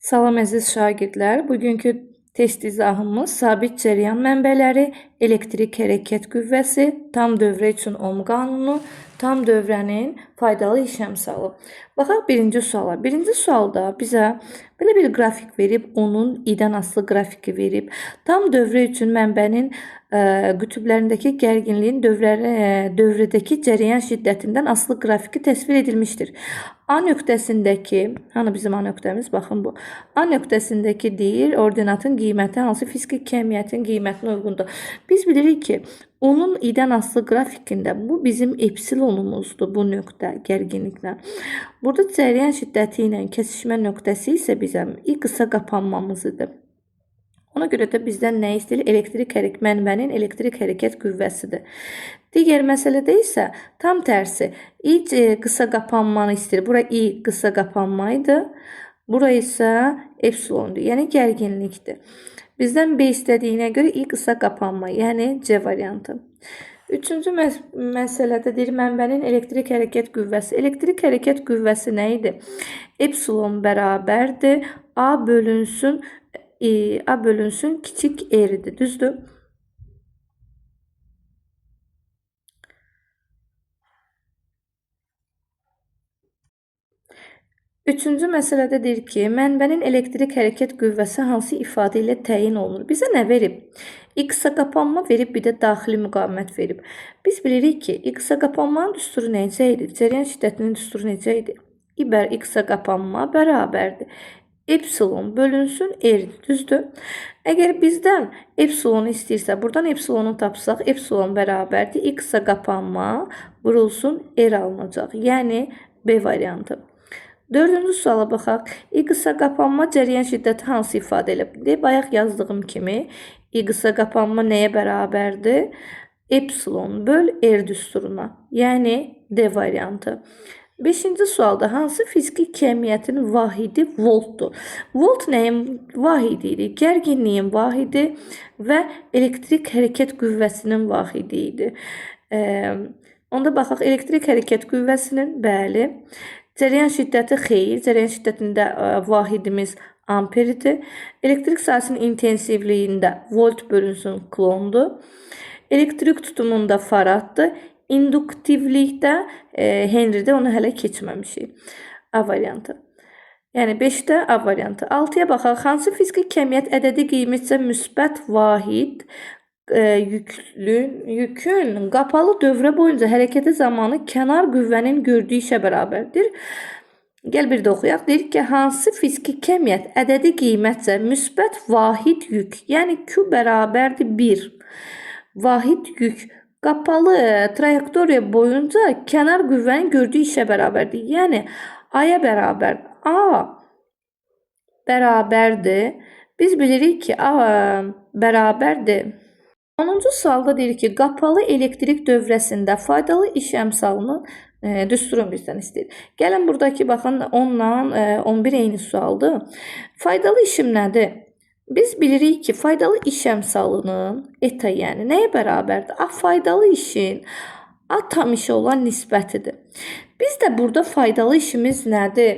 Salam əziz şagirdlər, bugünkü test izahımız sabit cəryan mənbələri, elektrik hərəkət qüvvəsi, tam dövrə üçün Ohm qanunu, tam dövrənin faydalı iş əmsalı. Baxaq birinci suala. Birinci sualda bizə belə bir qrafik verib, onun i'dən asılı qrafiki verib. Tam dövrə üçün mənbənin qütblərindəki gərginliyin dövrədəki cəryan şiddətindən asılı qrafiki təsvir edilmişdir. A nöqtəsindəki, hani bizim A nöqtəmiz, baxın bu. A nöqtəsindəki deyir, ordinatın qiyməti hansı fiziki kəmiyyətin qiymətinə uyğundur. Biz bilirik ki, onun i'dən asılı qrafikində bu bizim epsilonumuzdur, bu nöqtə gərginliklə. Burada cəryan şiddəti ilə kesişmə nöqtəsi isə bizə i qısa qapanmamızdır. Ona görə də bizdən nə istəyir? Mənbənin elektrik hərəkət qüvvəsidir. Digər məsələdə isə tam tərsi. I qısa qapanmanı istəyir. Bura i qısa qapanma idi. Bura isə epsilondur. Yəni gərginlikdir. Bizdən B istədiyinə görə i qısa qapanma. Yəni C variantı. Üçüncü məsələdə deyir mənbənin elektrik hərəkət qüvvəsi. Elektrik hərəkət qüvvəsi nə idi? Epsilon bərabərdir. A bölünsün kiçik r-dir. Düzdür? Üçüncü məsələdə deyir ki, mənbənin elektrik hərəkət qüvvəsi hansı ifadə ilə təyin olunur? Bizə nə verib? X-a qapanma verib, bir də daxili müqavimət verib. Biz bilirik ki, X-a qapanmanın düsturu necə idi? Cəryan şiddətinin düsturu necə idi? X-a qapanma bərabərdir. Epsilon bölünsün r-dir. Düzdür? Əgər bizdən epsilonu istəyirsə, buradan epsilonu tapsaq, epsilon bərabərdir. X-a qapanma vurulsun r alınacaq. Yəni B variantı. Dördüncü suala baxaq. İ-qısa qapanma cəryan şiddəti hansı ifadə ilə? Bayaq yazdığım kimi İ-qısa qapanma nəyə bərabərdir? Epsilon böl r düsturuna. Yəni D variantı. Beşinci sualda hansı fiziki kəmiyyətin vahidi voltdur? Volt nəyin vahidi idi? Gərginliyin vahidi və elektrik hərəkət qüvvəsinin vahidi idi. Onda baxaq elektrik hərəkət qüvvəsinin, bəli. Cəryan şiddəti xeyir, cəryan şiddətində vahidimiz amperidir. Elektrik sahəsinin intensivliyində volt bölünsün klondur. Elektrik tutumunda faraddır. İnduktivlikdə Henry'də onu hələ keçməmişik. A variantı. Yəni 5-də A variantı. 6-ya baxaq. Hansı fiziki kəmiyyət ədədi qiymətcə müsbət vahid yükün qapalı dövrə boyunca hərəkəti zamanı kənar qüvvənin gördüyü işə bərabərdir? Gəl bir də oxuyaq. Deyir ki, hansı fiziki kəmiyyət ədədi qiymətcə müsbət vahid yük, yəni Q bərabərdir 1. Vahid yük qapalı trayektoriya boyunca kənar qüvvənin gördüyü işə bərabərdir. Yəni A-ya bərabər. A bərabərdir. Biz bilirik ki, A bərabərdir. 10-cu sualda deyir ki, qapalı elektrik dövrəsində faydalı iş əmsalının düsturunu bizdən istəyir. Gəlin buradakı baxın 10 ilə 11 eyni sualdır. Faydalı işim nədir? Biz bilirik ki, faydalı iş əmsalının eta, yəni nəyə bərabərdir? A faydalı işin A tam işə olan nisbətidir. Biz də burada faydalı işimiz nədir?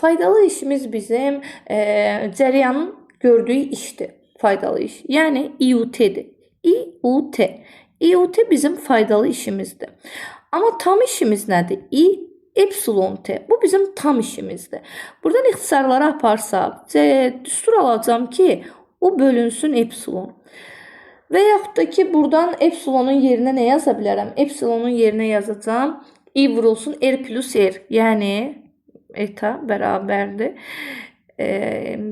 Faydalı işimiz bizim cəryanın gördüyü işdir. Faydalı iş. Yəni IUT-dir. IUT. IUT bizim faydalı işimizdir. Amma tam işimiz nədir? Epsilon T. Bu bizim tam işimizdir. Buradan ixtisarlara aparsaq, düstur alacağım ki, o bölünsün epsilon. Və yaxud da ki, buradan epsilonun yerinə nə yaza bilərəm? Epsilonun yerinə yazacağım. I vurulsun R plus R. Yəni, eta bərabərdir.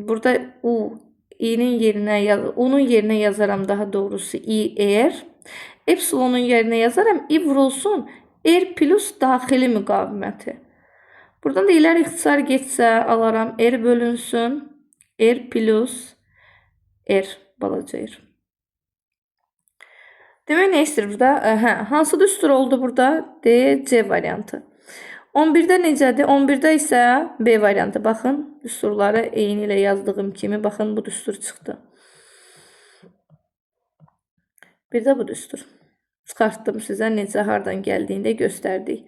Burada U'nun yerinə yazaram daha doğrusu I R. Epsilonun yerinə yazaram. I vurulsun R plus daxili müqaviməti. Buradan da iləri ixtisar getsə alaram R bölünsün R plus R balaca R. Demək nə istəyir burada? Hansı düstur oldu burada? D, C variantı. 11-də necədir? 11-də isə B variantı. Baxın, düsturları eyni ilə yazdığım kimi, baxın bu düstur çıxdı. Bir də bu düstur. Çıxartdım sizə necə hardan gəldiyini də göstərdik.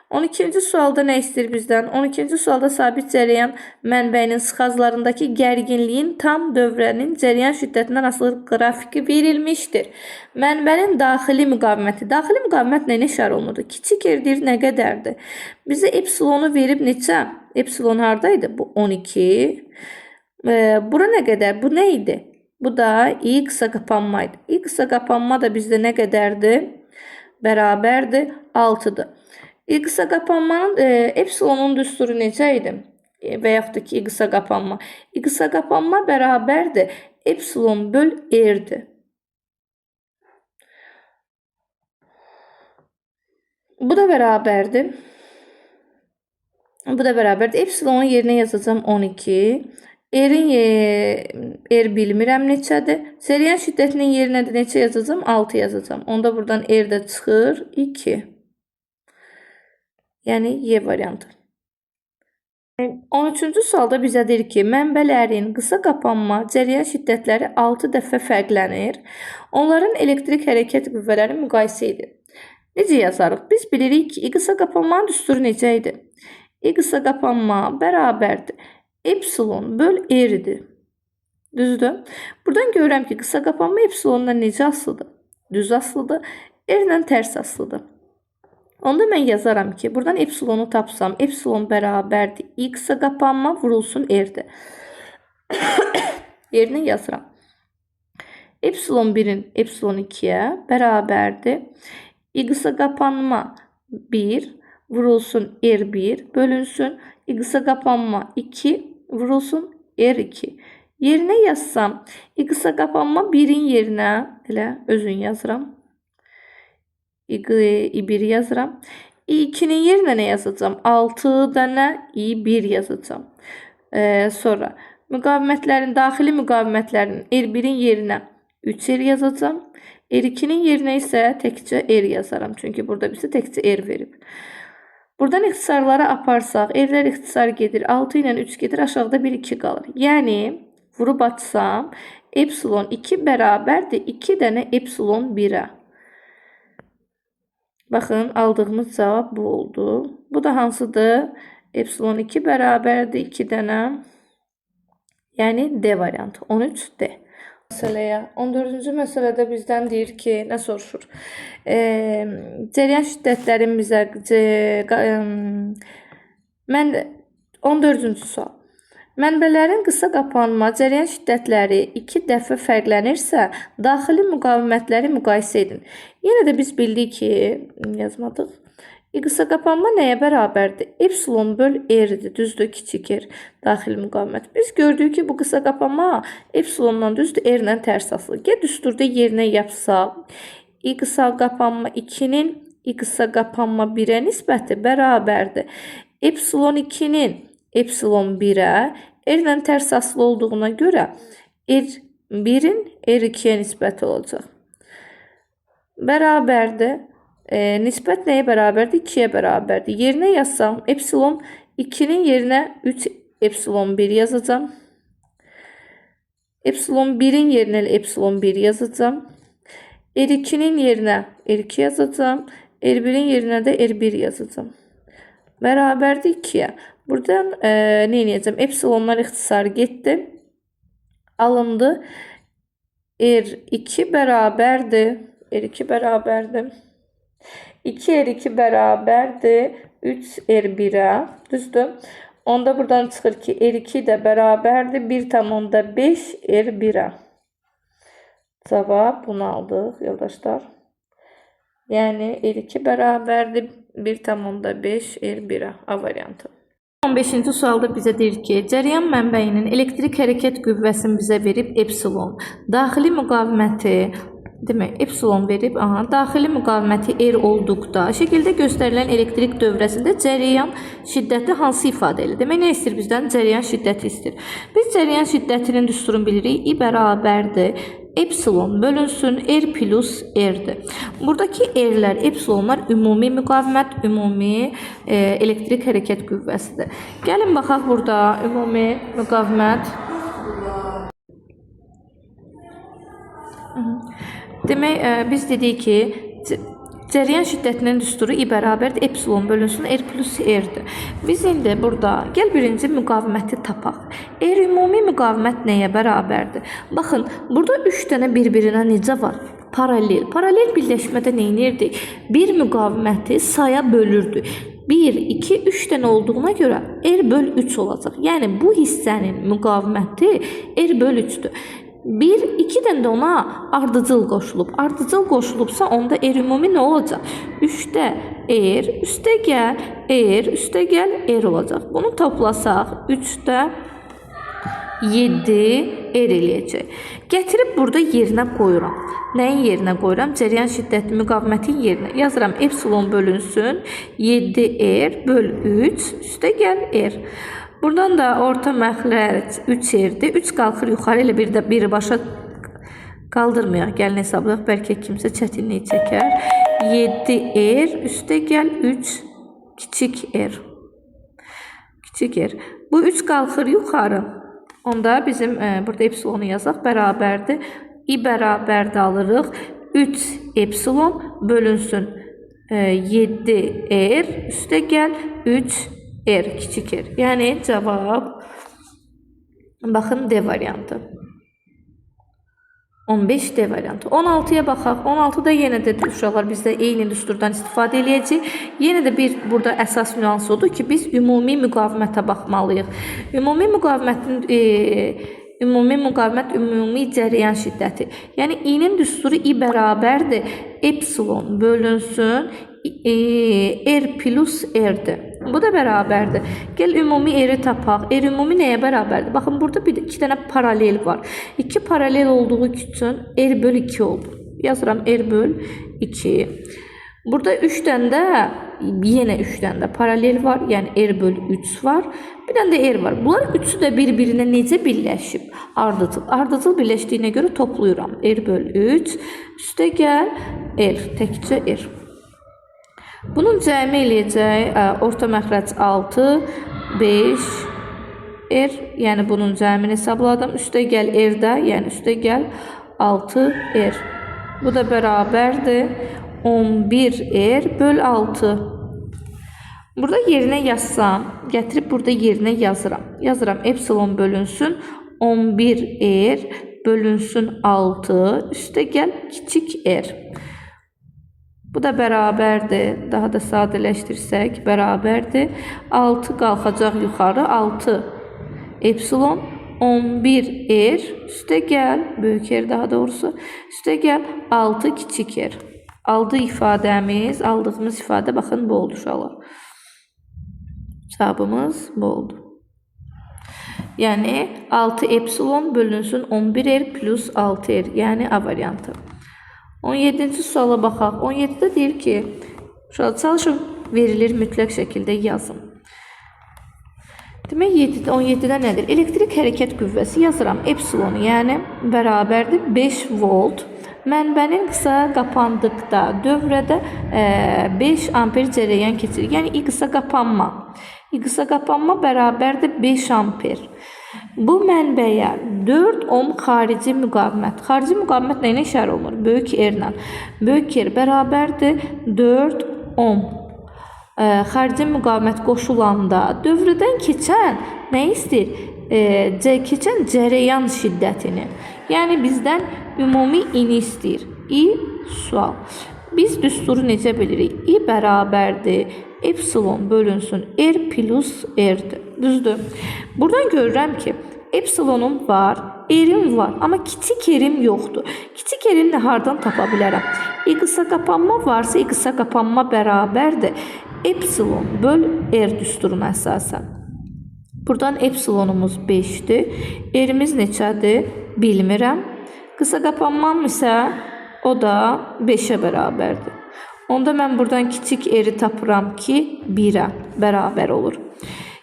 12-ci sualda nə istəyir bizdən? 12-ci sualda sabit cərəyan mənbəyinin sıxaclarındakı gərginliyin tam dövrənin cərəyan şiddətindən asılı qrafiki verilmişdir. Mənbənin daxili müqaviməti. Daxili müqavimət nə işarə olunurdu? Kiçik erdir, nə qədərdir? Bizə epsilonu verib neçə? Epsilon haradaydı? Bu 12. Bura nə qədər? Bu nə idi? Bu da i qısa qapanma idi. I qısa qapanma da bizdə nə qədərdir? Bərabərdir 6-dır. I qısa qapanmanın epsilonun düsturu necə idi? Və yaxud da ki, i qısa qapanma. I qısa qapanma bərabərdir epsilon böl r-dir. Bu da bərabərdir. Bu da bərabərdir. Epsilonun yerinə yazacağım 12. R-in R bilmirəm neçədir. Cərəyan şiddətinin yerinə də neçə yazacağım? 6 yazacağım. Onda buradan R də çıxır 2. Yəni Y variantı. 13-cü sualda bizə deyir ki, mənbələrin qısa qapanma cərəyan şiddətləri 6 dəfə fərqlənir. Onların elektrik hərəkət qüvvələri müqayisə edir. Necə yazarıq? Biz bilirik ki, qısa qapanmanın düsturu necə idi? Qısa qapanma bərabərdir epsilon böl r-dir. Düzdür? Buradan görürəm ki, qısa qapanma epsilondan necə asılıdır? Düz asılıdır. R-lə tərs asılıdır. Onda mən yazaram ki, buradan epsilonu tapsam, epsilon bərabərdir. I qısa qapanma vurulsun r-dir. Yerinə yazıram. Epsilon 1-in epsilon 2-yə bərabərdir. I qısa qapanma 1 vurulsun r1 bölünsün. I qısa qapanma 2 vurulsun r2. Yerinə yazsam, I qısa qapanma 1-in yerinə elə özün yazıram. I1 yazıram. I2-nin yerinə nə yazacağam? 6 dənə I1 yazacağam. Sonra müqavimətlərin, daxili müqavimətlərin R1-in yerinə 3R yazacağam. R2-nin yerinə isə təkcə R yazaram. Çünki burada bizə təkcə R verib. Buradan ixtisarlara aparsaq, R-lər ixtisar gedir. 6 ilə 3 gedir. Aşağıda 1-2 qalır. Yəni, vurub açsam, epsilon 2 bərabərdir 2 dənə epsilon 1-ə. Baxın, aldığımız cavab bu oldu. Bu da hansıdır? Epsilon 2 bərabərdir 2 dənə. Yəni, D variantı. 13D. Məsələyə. 14-cü məsələdə bizdən deyir ki, nə soruşur? Cərəyan şiddətlərin bizə 14-cü sual. Mənbələrin qısa qapanma cərəyan şiddətləri 2 dəfə fərqlənirsə, daxili müqavimətləri müqayisə edin. Yenə də biz bildik ki, yazmadıq. Qısa qapanma nəyə bərabərdir? Epsilon böl r-dir. Düzdür, kiçik r. Daxili müqavimət. Biz gördük ki, bu qısa qapanma epsilondan düzdür, r-lə tərs asılı. Gəl düsturda yerinə yapsaq, qısa qapanma 2-nin qısa qapanma 1-ə nisbəti bərabərdir. Epsilon 2-nin epsilon 1-ə r-lə tərs asılı olduğuna görə r1-in r2-yə nisbəti olacaq. Bərabərdir. Nisbət nəyə bərabərdir? 2-yə bərabərdir. Yerinə yazsam, epsilon 2-nin yerinə 3 epsilon 1 yazacam. Epsilon 1-in yerinə epsilon 1 yazacam. R2-nin yerinə R2 yazacam. R1-in yerinə də R1 yazacam. Bərabərdir 2-yə. Buradan nə edəcəm? Epsilonlar ixtisar getdi. Alındı. R2 bərabərdir. R2 bərabərdir. 2R2 bərabərdir 3R1-ə. Düzdür? Onda buradan çıxır ki, R2 də bərabərdir 1,5R1-ə. Cavab bunu aldıq, yoldaşlar. Yəni, R2 bərabərdir 1,5R1-ə. A variantı. 15-ci sualda bizə deyir ki, cərəyan mənbəyinin elektrik hərəkət qüvvəsini bizə verib epsilon. Daxili müqaviməti demək, epsilon verib, daxili müqaviməti R olduqda, şəkildə göstərilən elektrik dövrəsində cərəyan şiddəti hansı ifadə edir? Demək, nə istəyir bizdən? Cərəyan şiddəti istəyir. Biz cərəyan şiddətinin düsturunu bilirik. I bərabərdir. Epsilon bölünsün R plus R'dir. Buradakı R'lər, epsilonlar ümumi müqavimət, ümumi elektrik hərəkət qüvvəsidir. Gəlin baxaq burada ümumi müqavimət. Demək, biz dedik ki, Cəryan şiddətinin düsturu I bərabərdir epsilon bölünsün R plus R'dir. Biz indi burada gəl birinci müqaviməti tapaq. R ümumi müqavimət nəyə bərabərdir? Baxın, burada 3 dənə bir-birinə necə var? Paralel. Paralel birləşmədə nə edirdik? Bir müqaviməti saya bölürdük. 1, 2, 3 dənə olduğuna görə R böl 3 olacaq. Yəni bu hissənin müqaviməti R böl 3'dür. 1, 2 dənə də ona ardıcıl qoşulub. Ardıcıl qoşulubsa onda R ümumi nə olacaq? 3-də R, üstə gəl, R, üstə gəl, R olacaq. Bunu toplasaq 3-də 7 R eləyəcək. Gətirib burada yerinə qoyuram. Nəyin yerinə qoyuram? Cəryan şiddəti müqavimətin yerinə. Yazıram epsilon bölünsün 7R böl 3 üstə gəl R. Buradan da orta məxrəc 3 R'dir. 3 qalxır yuxarı ilə bir də birbaşa qaldırmayaq. Gəlin hesablayaq. Bəlkə kimsə çətinlik çəkər. 7 R üstə gəl 3 kiçik R. Kiçik R. Bu 3 qalxır yuxarı. Onda bizim burada epsilonu yazaq. Bərabərdir. I bərabərdə alırıq. 3 epsilon bölünsün 7 R üstə gəl 3 R, kiçik R. Yəni cavab, baxın, D variantı. 15 D variantı. 16'ya baxaq. 16'da yenə də uşaqlar bizdə eyni düsturdan istifadə edəcəyik. Yenə də bir burada əsas nüans odur ki, biz ümumi müqavimətə baxmalıyıq. Ümumi müqavimət ümumi cəryan şiddəti. Yəni I-nin düsturu I bərabərdir epsilon bölünsün R plus R'dir. Bu da bərabərdir. Gəl ümumi R'i tapaq. R ümumi nəyə bərabərdir? Baxın, burada bir iki dənə paralel var. 2 paralel olduğu üçün R böl 2 oldu. Yazıram R böl 2. Burada 3 dənə də, yenə 3 dənə də paralel var. Yəni R böl 3 var. Bir dənə də R var. Bunlar üçü də bir-birinə necə birləşib? Ardıcıl. Ardıcıl birləşdiyinə görə toplayıram. R böl 3. Üstə gəl R. Təkcə R. Bunun cəmi eləyəcək orta məxrəc 6, 5, R. Yəni bunun cəmini hesabladım. Üstə gəl R-də, yəni üstə gəl 6 R. Bu da bərabərdir 11 R böl 6. Burada yerinə yazsam, gətirib burada yerinə yazıram. Yazıram epsilon bölünsün 11 R bölünsün 6. Üstə gəl kiçik R. Bu da bərabərdir. Daha da sadələşdirsək, bərabərdir. 6 qalxacaq yuxarı. 6 epsilon 11 R üstə gəl, böyük R daha doğrusu, üstə gəl 6 kiçik R. Aldığımız ifadə baxın bu oldu uşaqlar. Cavabımız bu oldu. Yəni 6 epsilon bölünsün 11 R plus 6 R. Yəni A variantı. 17-ci suala baxaq. 17-də deyir ki, çalışın verilir mütləq şəkildə yazın. Demək 17-də nədir? Elektrik hərəkət qüvvəsi yazıram. Epsilon, yəni bərabərdir 5 volt. Mənbənin qısa qapandıqda dövrədə 5 amper cərəyan keçirir. Yəni I qısa qapanma. I qısa qapanma bərabərdir 5 amper. Bu mənbəyə 4 ohm xarici müqavimət. Xarici müqavimət nə ilə işarə olunur? Böyük R-lə. Böyük R bərabərdir 4 ohm. Xarici müqavimət qoşulanda dövrədən keçən nə istəyir? Keçən cərəyan şiddətini. Yəni bizdən ümumi I-ni istəyir. I sual. Biz düsturu necə bilirik? I bərabərdir epsilon bölünsün R plus R'dir. Düzdür. Buradan görürəm ki, epsilonum var, R'im var, amma kiçik R'im yoxdur. Kiçik R'ini hardan tapa bilərəm? I qısa qapanma varsa, I qısa qapanma bərabərdir epsilon böl R düsturuna əsasən. Buradan epsilonumuz 5'dir. R'imiz neçədir? Bilmirəm. Qısa qapanmam isə o da 5'ə bərabərdir. Onda mən buradan kiçik R'i tapıram ki 1'ə bərabər olur.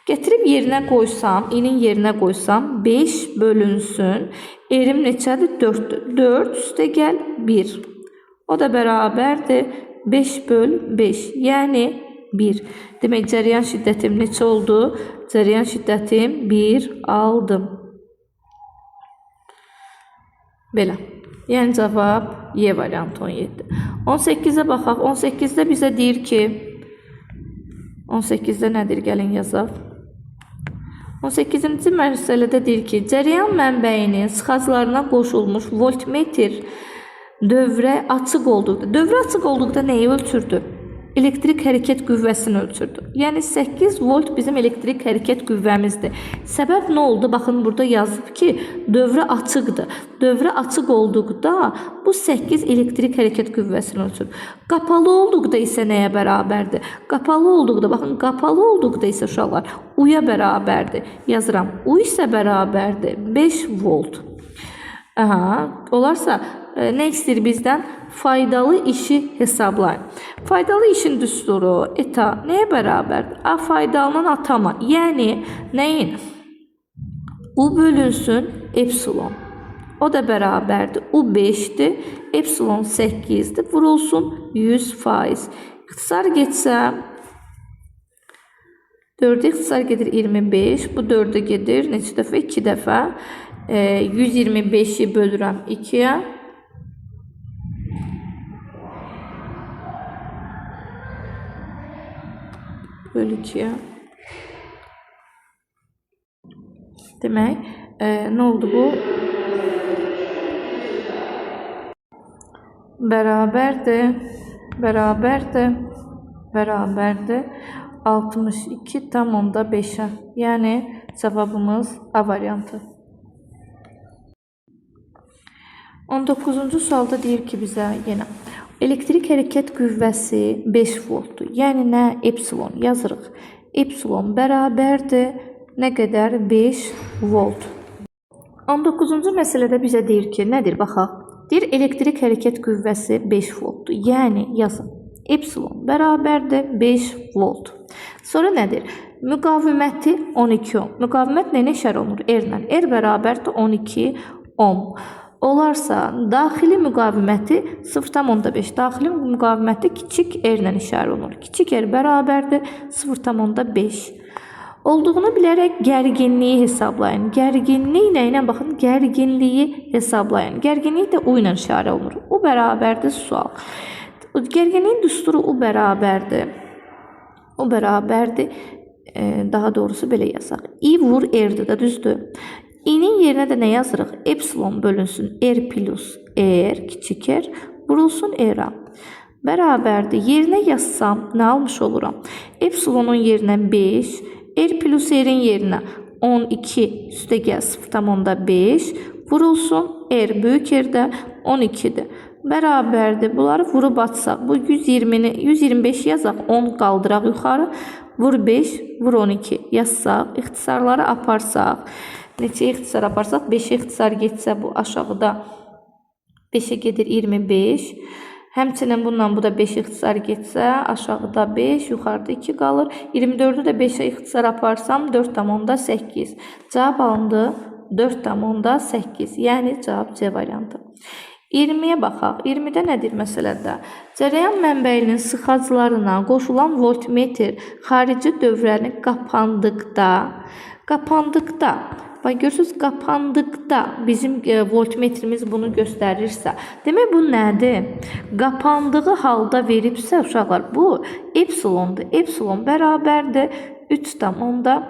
Gətirib yerinə qoysam, I-nin yerinə qoysam 5 bölünsün. R-im neçədir? 4'dür. 4 üstə gəl 1. O da bərabərdir 5 böl 5. Yəni 1. Demək cəryan şiddətim neçə oldu? Cəryan şiddətim 1 aldım. Belə. Yəni cavab Y variantı 17. 18'ə baxaq. 18'də bizə deyir ki, 18'də nədir? Gəlin yazaq. 18-ci məsələdə deyir ki, cərəyan mənbəyinin sıxaclarına qoşulmuş voltmetr dövrə açıq olduqda. Dövrə açıq olduqda nəyi ölçürdü? Elektrik hərəkət qüvvəsini ölçürdü. Yəni 8 volt bizim elektrik hərəkət qüvvəmizdir. Səbəb nə oldu? Baxın, burada yazıb ki, dövrə açıqdır. Dövrə açıq olduqda bu 8 elektrik hərəkət qüvvəsini ölçür. Qapalı olduqda isə nəyə bərabərdir? Qapalı olduqda, baxın, qapalı olduqda isə uşaqlar U-ya bərabərdir. Yazıram. U isə bərabərdir 5 volt. Olarsa nə istəyir bizdən? Faydalı işi hesablayın. Faydalı işin düsturu eta nəyə bərabərdir? A faydalının atama. Yəni nəyin? U bölünsün epsilon. O da bərabərdir. U 5'dir. Epsilon 8'dir. Vurulsun 100%. İxtisar getsə 4'e ixtisar gedir 25. Bu 4'e gedir. Neçə dəfə? 2 dəfə. 125'i bölürəm 2'yə. Bölü 2'yə. Demək, nə oldu bu? Bərabərdir. 62,5'ə. Yəni, cavabımız A variantı. 19-cu sualda deyir ki, bizə yenə elektrik hərəkət qüvvəsi 5 voltdur. Yəni nə? Epsilon yazırıq. Epsilon bərabərdir nə qədər? 5 volt. 19-cu məsələdə bizə deyir ki, nədir? Baxaq. Deyir elektrik hərəkət qüvvəsi 5 voltdur. Yəni yazın. Epsilon bərabərdir 5 volt. Sonra nədir? Müqaviməti 12 ohm. Müqavimət nə işarə olunur? R-lə. R bərabərdir 12 ohm. Olarsa daxili müqaviməti 0,5. Daxili müqaviməti kiçik r-lə işarə olunur. Kiçik r bərabərdir 0,5. Olduğunu bilərək gərginliyi hesablayın. Gərginlik nə ilə? Baxın, gərginliyi hesablayın. Gərginlik də U ilə işarə olunur. U bərabərdir sual. Gərginliyin düsturu U bərabərdir. U bərabərdir. Daha doğrusu belə yazaq. I vur r-dir də, düzdür. I-nin yerinə də nə yazırıq? Epsilon bölünsün r plus r, kiçik r, vurulsun r-a. Bərabərdir. Yerinə yazsam, nə almış oluram? Epsilonun yerinə 5, r plus r-in yerinə 12 üstə gəl 0,5, vurulsun r, böyük r-də 12'dir. Bərabərdir. Bunları vurub atsaq, bu 125 yazaq, 10 qaldıraq yuxarı, vur 5, vur 12 yazsaq, ixtisarları aparsaq, neçə ixtisar aparsaq, 5 ixtisar getsə bu aşağıda 5'e gedir 25. Həmçinin bununla bu da 5 ixtisar getsə aşağıda 5, yuxarıda 2 qalır. 24'ü də 5'e ixtisar aparsam 4,8. Cavab alındı 4,8. Yəni cavab C variantı. 20'yə baxaq. 20'də nədir məsələdə? Cərəyan mənbəyinin sıxaclarına qoşulan voltmetr xarici dövrəni qapandıqda, bax görürsünüz, qapandıqda bizim voltmetrimiz bunu göstərirsə, demək bu nədir? Qapandığı halda veribsə uşaqlar, bu epsilondur. Epsilon bərabərdir 3,5.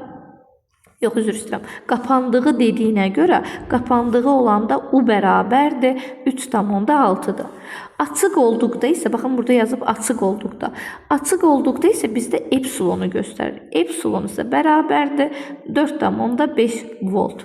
Yox, üzr istəyirəm. Qapandığı dediyinə görə, qapandığı olanda U bərabərdir 3,6'dır. Açıq olduqda isə, baxın burada yazıb açıq olduqda. Açıq olduqda isə bizdə epsilonu göstərir. Epsilon isə bərabərdir 4,5 volt.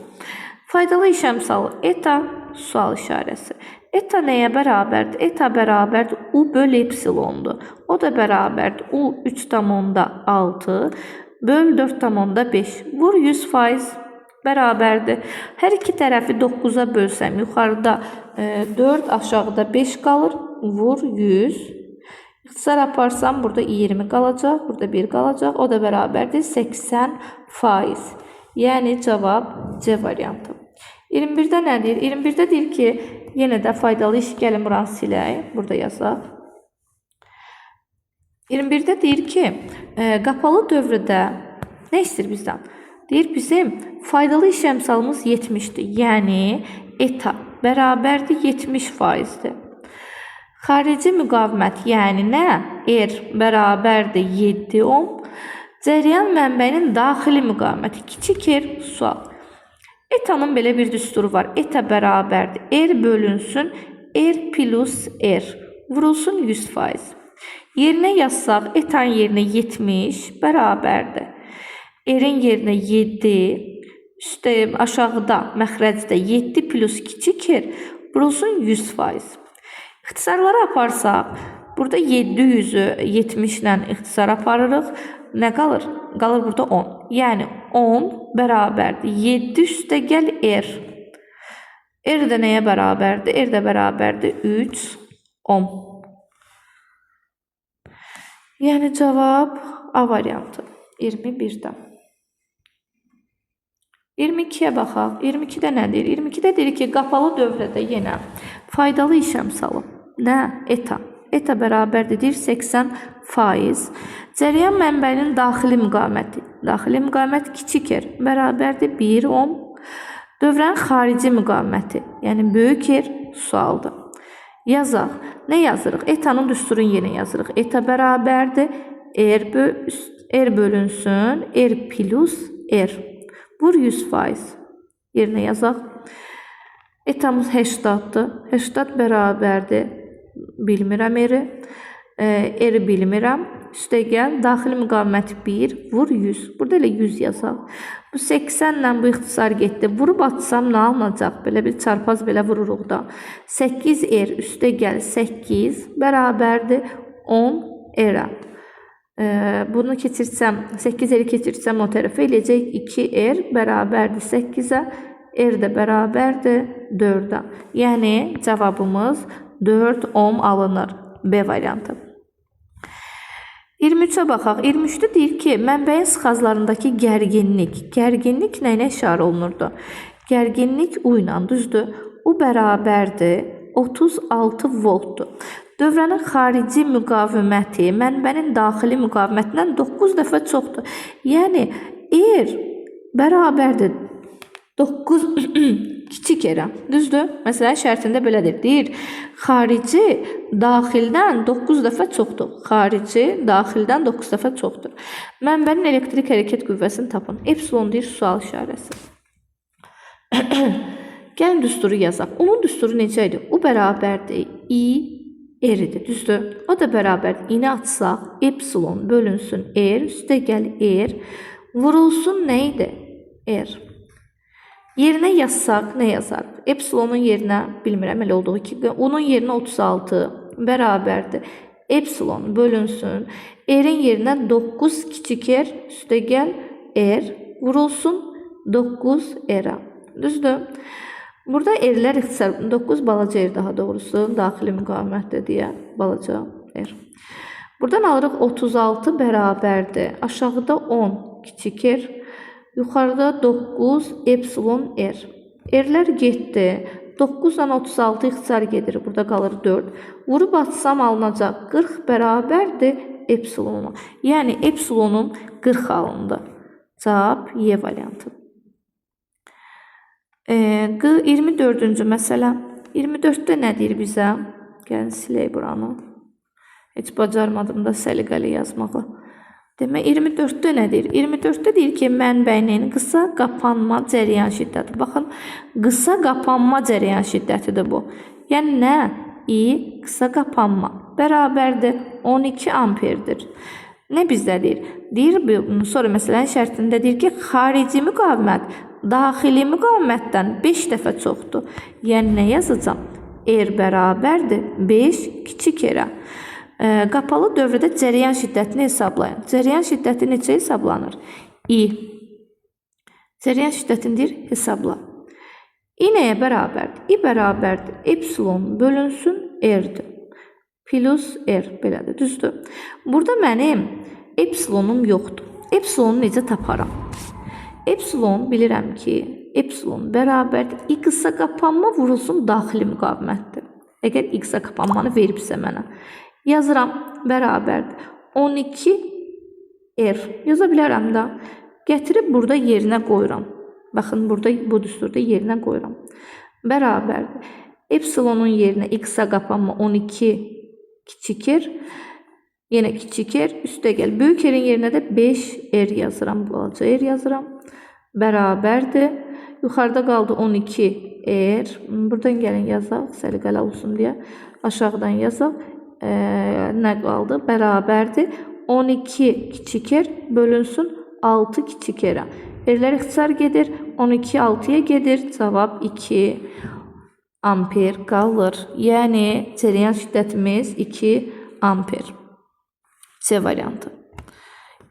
Faydalı iş əmsalı eta sual işarəsi. Eta nəyə bərabərdir? Eta bərabərdir U böl epsilondur. O da bərabərdir U 3,6 böl 4,5. Vur 100% bərabərdir. Hər iki tərəfi 9'a bölsəm, yuxarıda 4, aşağıda 5 qalır. Vur 100. İxtisar aparsam, burada 20 qalacaq, burada 1 qalacaq. O da bərabərdir 80%. Yəni cavab C variantı. 21'də nə deyir? 21'də deyir ki, yenə də faydalı iş, gəlin buranı silək. Burada yazaq. 21'də deyir ki, qapalı dövrdə nə istəyir bizdən? Deyir, bizim faydalı iş əmsalımız 70'dir. Yəni, eta bərabərdir 70%'dir. Xarici müqavimət yəni nə? R bərabərdir 7 ohm. Cəryan mənbəyinin daxili müqaviməti kiçik r sual. Etanın belə bir düsturu var. Eta bərabərdir. R bölünsün R plus R. Vurulsun 100%. Yerinə yazsaq etanın yerinə 70 bərabərdir. R-in yerinə 7, üstə aşağıda məxrəcdə 7 plus kiçik r vurulsun 100%. İxtisarları aparsaq, burada 700-ü 70 ilə ixtisar aparırıq. Nə qalır? Qalır burada 10. Yəni 10 bərabərdir. 7 üstə gəl r. R də nəyə bərabərdir? R də bərabərdir 3 ohm. Yəni cavab A variantı 21-də. 22-yə baxaq. 22-də nədir? 22-də deyir ki, qapalı dövrədə yenə faydalı iş əmsalı. Nə? Eta. Eta bərabərdir 80%. Cəryan mənbəyinin daxili müqaviməti. Daxili müqavimət kiçik r bərabərdir 1 ohm. Dövrənin xarici müqaviməti, yəni böyük r sualdır. Yazaq. Nə yazırıq? Etanın düsturun yerinə yazırıq. Eta bərabərdir R bölünsün R plus R. Vur 100%. Yerinə yazaq. Etamız 80-dır. 80 bərabərdir. Bilmirəm R. R bilmirəm. Üstə gəl. Daxili müqaviməti 1. Vur 100. Burada elə 100 yazaq. Bu 80 ilə bu ixtisar getdi. Vurub atsam nə alınacaq? Belə bir çarpaz belə vururuq da. 8R üstə gəl 8 bərabərdir 10 R. Bunu keçirsəm, 8R keçirsəm o tərəfə eləyəcək 2R bərabərdir 8-ə. R də bərabərdir 4-ə. Yəni cavabımız 4 ohm alınır. B variantı. 23-ə baxaq. 23-də deyir ki, mənbəyin sıxaclarındakı gərginlik. Gərginlik nə ilə işarə olunurdu? Gərginlik U ilə, düzdür? U bərabərdir 36 voltdur. Dövrənin xarici müqaviməti mənbənin daxili müqavimətindən 9 dəfə çoxdur. Yəni R bərabərdir 9 kiçik r. Düzdür? Məsələn, şərtində belədir. Deyir, xarici daxildən 9 dəfə çoxdur. Xarici daxildən 9 dəfə çoxdur. Mənbənin elektrik hərəkət qüvvəsini tapın. Epsilon deyir, sual işarəsi. Gəlin düsturu yazaq. Onun düsturu necə idi? U bərabərdir I R-dir. Düzdür? O da bərabərdir. İni açsaq, epsilon bölünsün R, üstə gəl R, vurulsun nə idi? R. Yerinə yazsaq, nə yazarıq? Epsilonun yerinə, bilmirəm, elə olduğu ki, onun yerinə 36 bərabərdir. Epsilon bölünsün. R-in yerinə 9 kiçik r, üstə gəl R, vurulsun 9 R-ə. Düzdür? Burada R-lər ixtisar, 9 balaca R daha doğrusu, daxili müqavimətdir deyə, balaca R. Buradan alırıq 36 bərabərdir. Aşağıda 10 kiçik r, yuxarıda 9 epsilon R. R-lər getdi. 9 ilə 36 ixtisar gedir. Burada qalır 4. Vurub atsam alınacaq 40 bərabərdir epsilona. Yəni epsilonun 40 alındı. Cavab Y variantı. 24-cü məsələ. 24-də nə deyir bizə? Gəlin silək buranı. Heç bacarmadım da səliqəli yazmağı. Demək, 24-də nədir? 24-də deyir ki, mənbəyin qısa qapanma cəryan şiddəti. Baxın, qısa qapanma cəryan şiddətidir bu. Yəni nə? I qısa qapanma bərabərdir 12 amperdir. Nə bizdədir? Deyir, sonra məsələn şərtində deyir ki, xarici müqavimət daxili müqavimətdən 5 dəfə çoxdur. Yəni nə yazacam? R bərabərdir 5 kiçik r-ə. Qapalı dövrdə cəryan şiddətini hesablayın. Cəryan şiddəti necə hesablanır? I. Cəryan şiddətindir, hesabla. I nəyə bərabərdir? I bərabərdir. Epsilon bölünsün R-dir. Plus R, belədir, düzdür. Burada mənim epsilonum yoxdur. Epsilonu necə taparam? Epsilon bilirəm ki, epsilon bərabərdir. I qısa qapanma vurulsun daxili müqavimətdir. Əgər I qısa qapanmanı veribsə mənə. Yazıram, bərabərdir. 12 R. Yaza bilərəm də. Gətirib burada yerinə qoyuram. Baxın, burada bu düsturda yerinə qoyuram. Bərabərdir. Epsilonun yerine x-a qapanma 12 kiçik r. Yenə kiçik r üstə gəl. Böyük r-in yerinə də 5r yazıram. Balaca r yazıram. Bərabərdir. Yuxarıda qaldı 12r. Buradan gəlin yazaq. Səliqəli olsun deyə. Aşağıdan yazaq. Nə qaldı? Bərabərdir. 12 kiçik r bölünsün 6 kiçik r-ə. R-lər ixtisar gedir. 12 6-ya gedir. Cavab 2 amper qalır. Yəni, cəryan şiddətimiz 2 amper. C variantı.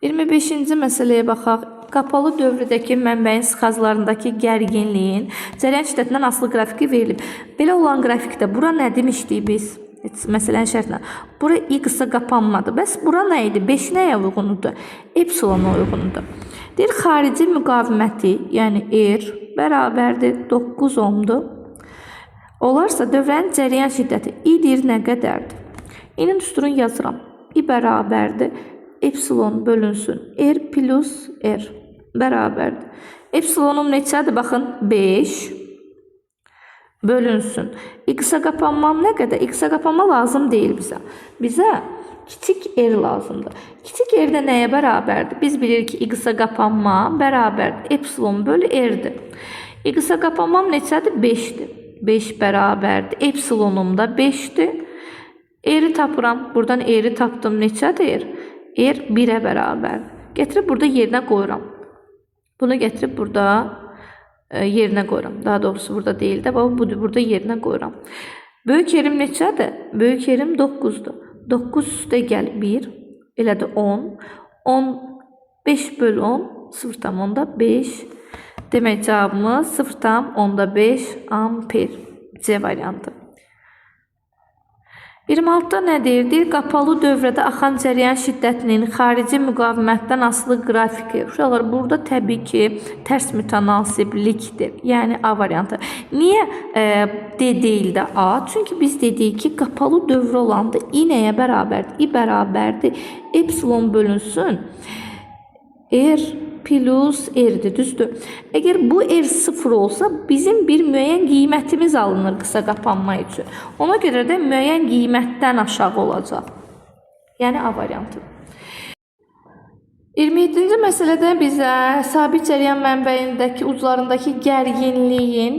25-ci məsələyə baxaq. Qapalı dövrədəki mənbəyin sıxaclarındakı gərginliyin cəryan şiddətindən asılı qrafiki verilib. Belə olan qrafikdə bura nə demişdik biz? Məsələn şərtlə. Bura x-a qapanmadı. Bəs bura nə idi? 5 nəyə uyğundur? Epsilona uyğundur. Deyir, xarici müqaviməti, yəni R bərabərdir 9 ohmdur. Olarsa dövrənin cəryan şiddəti I deyir nə qədərdir? İ'nin düsturunu yazıram. I bərabərdir. Epsilon bölünsün. R plus R bərabərdir. Epsilonum neçədir? Baxın, 5 bölünsün. X-a qapanmam nə qədər? X-a qapanma lazım deyil bizə. Bizə kiçik r lazımdır. Kiçik r də nəyə bərabərdir? Biz bilirik ki, x-a qapanma bərabərdir. Epsilon bölü r-dir. X-a qapanmam neçədir? 5-dir. 5 bərabərdir. Epsilonum da 5-dir. R-i tapıram. Buradan r-i tapdım. Neçədir? R 1-ə bərabərdir. Gətirib burada yerinə qoyuram. Bunu gətirib burada yerinə qoyuram. Daha doğrusu burada deyil də, burada yerinə qoyuram. Böyük yerim neçədir? Böyük yerim 9-dur. 9 üstə gəl 1, elə də 10. 5 bölü 10, 0,5. Demək cavabımız 0,5 amper. C variantı. 26-da nə deyir? Deyir, qapalı dövrədə axan cəryan şiddətinin xarici müqavimətdən asılı qrafiki. Uşaqlar, burada təbii ki, tərs mütənasiblikdir. Yəni, A variantı. Niyə D deyil də A? Çünki biz dedik ki, qapalı dövrə olanda I nəyə bərabərdir? I bərabərdir. Epsilon bölünsün. R plus R-dir, düzdür. Əgər bu R 0 olsa, bizim bir müəyyən qiymətimiz alınır qısa qapanma üçün. Ona görə də müəyyən qiymətdən aşağı olacaq. Yəni A variantı. 27-ci məsələdə bizə sabit cəryan mənbəyindəki uclarındakı gərginliyin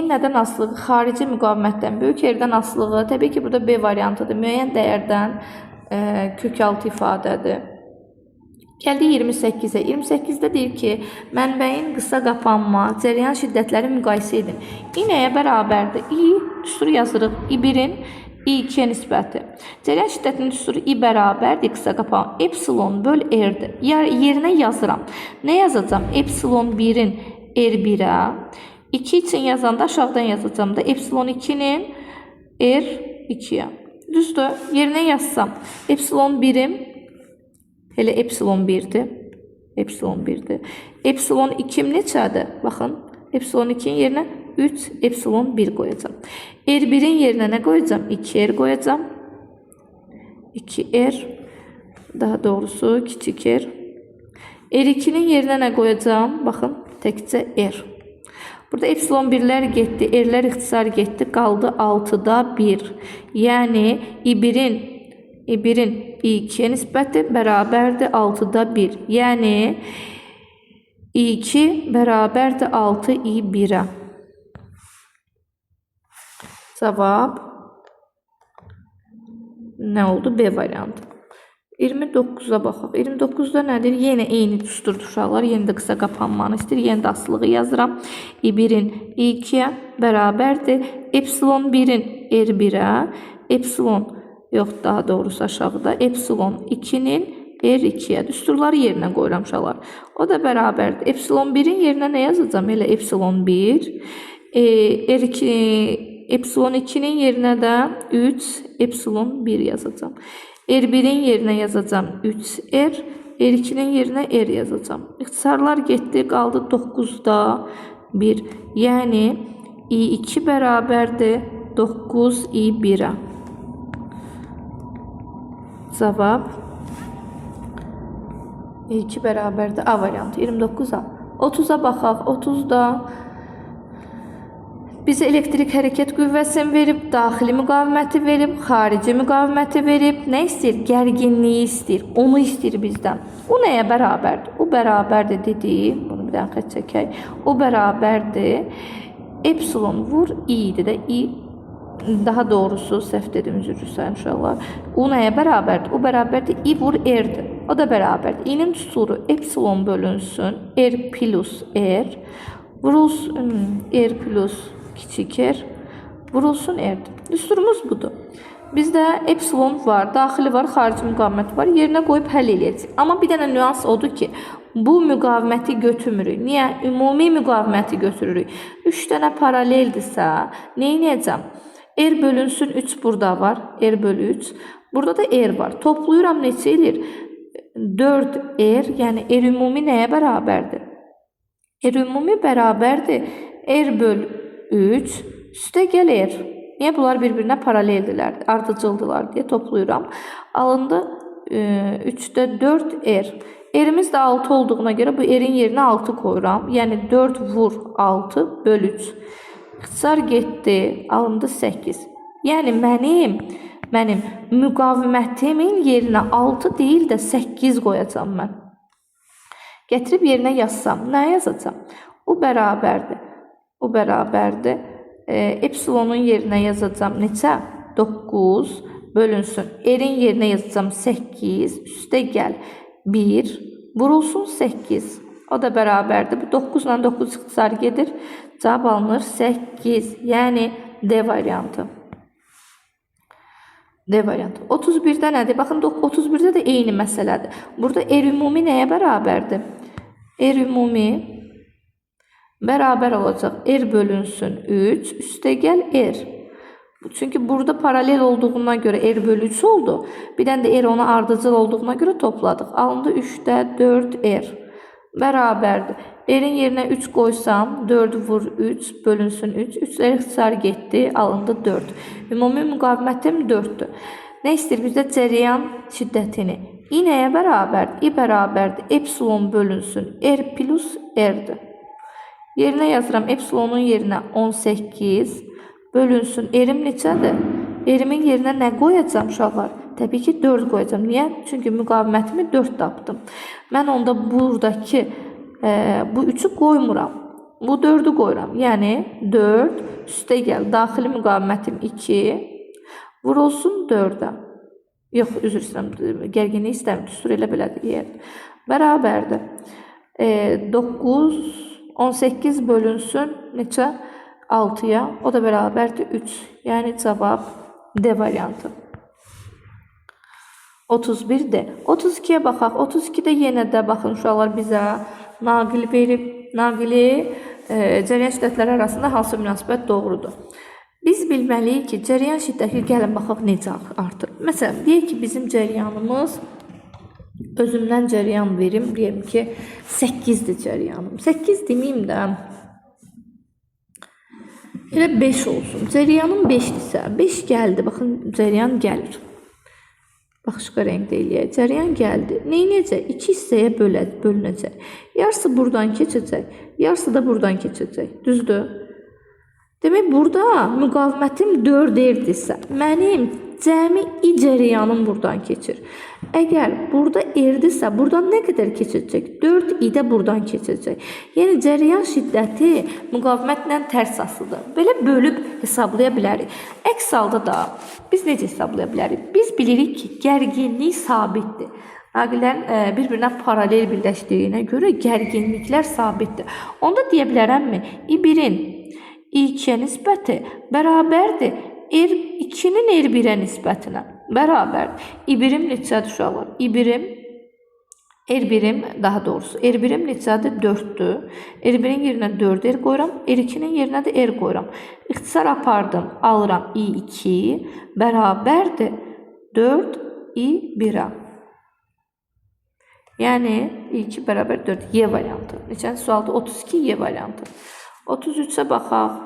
nədən asılığı? Xarici müqavimətdən, böyük R-dən asılığı. Təbii ki, burada B variantıdır. Müəyyən dəyərdən kökaltı ifadədir. Gəldi 28-ə. 28-də deyir ki, mənbəyin qısa qapanma, cəryan şiddətləri müqayisə edin. I nəyə bərabərdir? I, düsturu yazırıq. I1-in I2-yə nisbəti. Cəryan şiddətinin düsturu I bərabərdir, qısa qapanma. Epsilon böl R-dir. Yerinə yazıram. Nə yazacam? Epsilon 1-in R1-ə. 2 üçün yazanda aşağıdan yazacam da. Epsilon 2-nin R2-yə. Düzdür. Yerinə yazsam. Epsilon 1-im elə epsilon 1-dir. Epsilon 1-dir. Epsilon 2-im neçədir? Baxın. Epsilon 2-in yerinə 3 epsilon 1 qoyacam. R1-in yerinə nə qoyacam? 2R qoyacam. 2R. Daha doğrusu kiçik R. R2-nin yerinə nə qoyacam? Baxın. Təkcə R. Burada epsilon 1-lər getdi. R-lər ixtisar getdi. Qaldı 6-da 1. Yəni I1-in I2-yə nisbəti bərabərdir 6-da 1. Yəni, I2 bərabərdir 6 I1-ə. Cavab nə oldu? B variantı. 29-a baxaq. 29-da nədir? Yenə eyni düsturdur uşaqlar. Yenə də qısa qapanmanı istəyir. Yenə də asılığı yazıram. I1-in I2-yə bərabərdir. Epsilon 1-in R1-ə. Epsilon yox, daha doğrusu aşağıda. Epsilon 2-nin R2-yə. Düsturları yerinə qoyuram uşaqlar. O da bərabərdir. Epsilon 1-in yerinə nə yazacam? Elə epsilon 1. Epsilon 2-nin yerinə də 3 epsilon 1 yazacam. R1-in yerinə yazacam 3R. R2-nin yerinə R yazacam. İxtisarlar getdi. Qaldı 9-da 1. Yəni I2 bərabərdir 9 I1-ə. Cavab I2 bərabərdir A variantı. 29-a. 30-a baxaq. 30-da Bizə elektrik hərəkət qüvvəsini verib, daxili müqaviməti verib, xarici müqaviməti verib, nə istəyir? Gərginliyi istəyir. Onu istəyir bizdən. O nəyə bərabərdir? O bərabərdir dedik. Bunu bir dənə xətt çəkək. O bərabərdir. Epsilon vur i-dir də. I daha doğrusu səhv dedim, üzr istəyirəm inşallah. O nəyə bərabərdir? O bərabərdir. I vur r-dir. O da bərabərdir. I-nin tutulu epsilon bölünsün. R plus r. Vurulsun r plus kiçik r. Vurulsun r-dir. Düsturumuz budur. Bizdə epsilon var, daxili var, xarici müqavimət var. Yerinə qoyub həll edəcəyik. Amma bir dənə nüans odur ki, bu müqaviməti götürmürük. Niyə? Ümumi müqaviməti götürürük. 3 dənə paraleldirsə, nə edəcəm? R bölünsün 3 burada var. R bölü 3. Burada da R var. Toplayıram neçə edir? 4R, yəni R ümumi nəyə bərabərdir? R ümumi bərabərdir. R bölü 3 üstə gəl R. Niyə? Bunlar bir-birinə paraleldirlər, ardıcıldılar deyə toplayıram. Alındı 3-də 4 R. R'imiz də 6 olduğuna görə bu R'in yerinə 6 qoyuram. Yəni 4 vur 6 böl 3. İxtisar getdi, alındı 8. Yəni mənim müqavimətimin yerinə 6 deyil də 8 qoyacam mən. Gətirib yerinə yazsam, nə yazacam? O bərabərdir. O bərabərdir. Epsilonun yerinə yazacam neçə? 9 bölünsün. R-in yerinə yazacam 8. Üstə gəl 1. Vurulsun 8. O da bərabərdir. Bu 9 ilə 9 ixtisar gedir. Cavab alınır 8. Yəni D variantı. D variantı. 31-də nədir? Baxın 31-də də eyni məsələdir. Burada R ümumi nəyə bərabərdir? R ümumi bərabər olacaq. R bölünsün 3. Üstə gəl R. Çünki burada paralel olduğuna görə R bölü 3 oldu. Bir dənə də R ona ardıcıl olduğuna görə topladıq. Alındı 3-də 4 R. Bərabərdir. R-in yerinə 3 qoysam 4 vur 3 bölünsün 3. 3-lər ixtisar getdi. Alındı 4. Ümumi müqavimətim 4-dür. Nə istəyir? Bizdə cərəyan şiddətini. I nəyə bərabərdir? I bərabərdir. Epsilon bölünsün R plus R-dir. Yerinə yazıram. Epsilonun yerinə 18 bölünsün. R-im neçədir? R-imin yerinə nə qoyacam uşaqlar? Təbii ki 4 qoyacam. Niyə? Çünki müqavimətimi 4 tapdım. Mən onda buradakı bu 3-ü qoymuram. Bu 4-ü qoyuram. Yəni 4 üstə gəl. Daxili müqavimətim 2 vurulsun 4-ə. Yox, üzr istəyirəm. Gərginlik istəmirəm. Düstur elə belədir. Bərabərdir. 9 18 bölünsün neçə? 6-ya. O da bərabərdir 3. Yəni cavab D variantı. 31-dir. 32-yə baxaq. 32-də yenə də baxın uşaqlar bizə naqil verib. Naqili cərəyan şiddətləri arasında hansı münasibət doğrudur? Biz bilməliyik ki, cərəyan şiddəti gəlin baxaq necə artır. Məsələn, deyək ki, bizim cərəyanımız özümdən cərəyan verim. Deyəm ki, 8-dir cərəyanım. 8 deməyim də elə 5 olsun. Cərəyanım 5-dirsə, 5 gəldi. Baxın, cərəyan gəlir. Başqa rəngdə eləyək. Cərəyan gəldi. Neynəyəcək? 2 hissəyə bölünəcək. Yarısı buradan keçəcək. Yarısı da buradan keçəcək. Düzdür? Demək, burada müqavimətim 4R-dirsə, mənim cəmi I cərəyanım buradan keçir. Əgər burada R-dirsə, buradan nə qədər keçəcək? 4I də buradan keçəcək. Yəni, cərəyan şiddəti müqavimətlə tərs asılıdır. Belə bölüb hesablaya bilərik. Əks halda da biz necə hesablaya bilərik? Biz bilirik ki, gərginlik sabitdir. Naqillərin bir-birinə paralel birləşdiyinə görə gərginliklər sabitdir. Onda deyə bilərəmmi? I1-in I2-yə nisbəti bərabərdir R2-nin R1-ə nisbətinə. Bərabərdir. I1-im neçədir uşaqlar? I1-im, R1-im daha doğrusu, R1-im neçədir? 4-dür. R1-in yerinə 4R qoyuram, R2-nin yerinə də R qoyuram. İxtisar apardım, alıram I2 bərabərdir 4I1-ə. Yəni, I2 bərabər 4, Y variantı. Neçənci sualda? 32 Y variantı. 33-ə baxaq.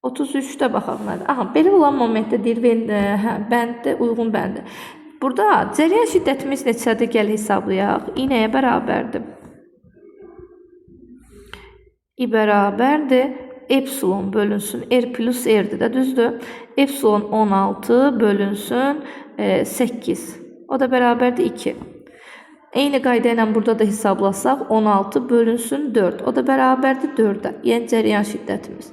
33-də baxaq nədir? Aha, belə olan momentdə deyir, bənddə, uyğun bəndi. Burada cərəyan şiddətimiz neçədir? Gəl hesablayaq. I nəyə bərabərdir? i bərabərdir epsilon bölünsün r plus r'dir də, düzdür? Epsilon 16 bölünsün 8. O da bərabərdir 2. Eyni qayda ilə burada da hesablasaq 16 bölünsün 4. O da bərabərdir 4-ə. Yəni cəryan şiddətimiz.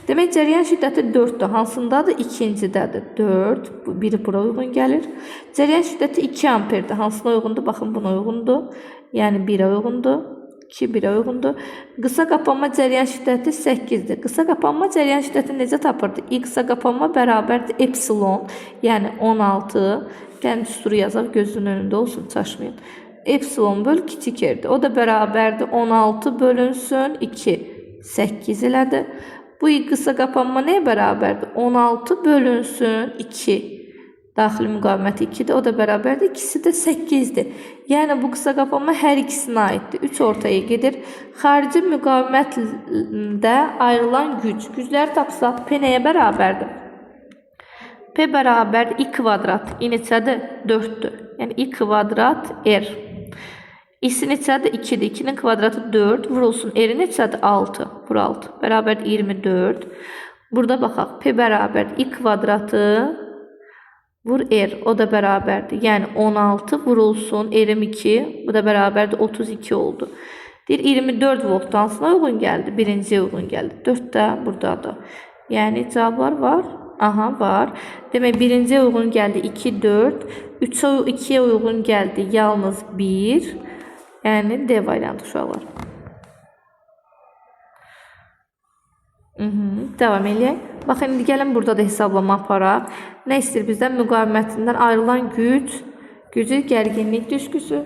Demək cəryan şiddəti 4-dür. Hansındadır? İkincidədir. 4. Biri bura uyğun gəlir. Cəryan şiddəti 2 amperdir. Hansına uyğundur? Baxın buna uyğundur. Yəni 1-ə uyğundur. 2 1-ə uyğundur. Qısa qapanma cəryan şiddəti 8-dir. Qısa qapanma cəryan şiddəti necə tapırdı? Qısa qapanma bərabərdir epsilon, yəni 16. Gəlin düsturu yazaq, gözünün önündə olsun, çaşmayın. Epsilon böl kiçik r'dir. O da bərabərdir 16 bölünsün 2. 8 elədir. Bu qısa qapanma nəyə bərabərdir? 16 bölünsün 2. Daxili müqaviməti 2-dir. O da bərabərdir. İkisi də 8-dir. Yəni bu qısa qapanma hər ikisinə aiddir. 3 ortaya gedir. Xarici müqavimətdə ayrılan güc. Gücləri tapsaq P nəyə bərabərdir? P bərabərdir i kvadrat. I neçədir? 4-dür. Yəni i kvadrat r. İ'si neçədir? 2-dir. 2-nin kvadratı 4. Vurulsun. R neçədir? 6. Vur 6. Bərabərdir 24. Burada baxaq. P bərabərdir i kvadratı vur r. O da bərabərdir. Yəni 16 vurulsun. R'im 2. Bu da bərabərdir 32 oldu. Deyir 24 volt hansına uyğun gəldi? Birinciyə uyğun gəldi. 4 də buradadır. Yəni cavablar var. Aha, var. Demək birinciyə uyğun gəldi 2, 4. 2'yə uyğun gəldi yalnız 1. Yəni D variantı uşaqlar. Devam eləyək. Baxın, indi gəlin burada da hesablama aparaq. Nə istəyir bizdən? Müqavimətindən ayrılan gücü gərginlik düşküsü.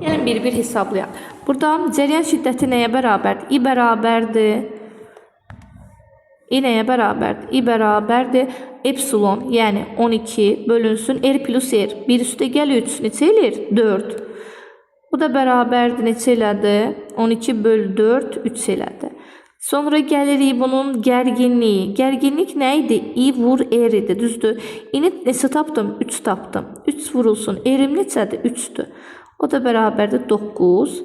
Yəni bir-bir hesablayaq. Burada cəryan şiddəti nəyə bərabərdir? I bərabərdir. I nəyə bərabərdir? I bərabərdir epsilon, yəni 12 bölünsün r plus r. 1 üstə gəl 3 neçə eləyir? 4. Bu da bərabərdir neçə elədir? 12 böl 4 3 elədir. Sonra gəlirik bunun gərginliyi. Gərginlik nə idi? I vur r idi, düzdür? İni neçə tapdım? 3 tapdım. 3 vurulsun. R'im neçədir? 3'dür. O da bərabərdir 9.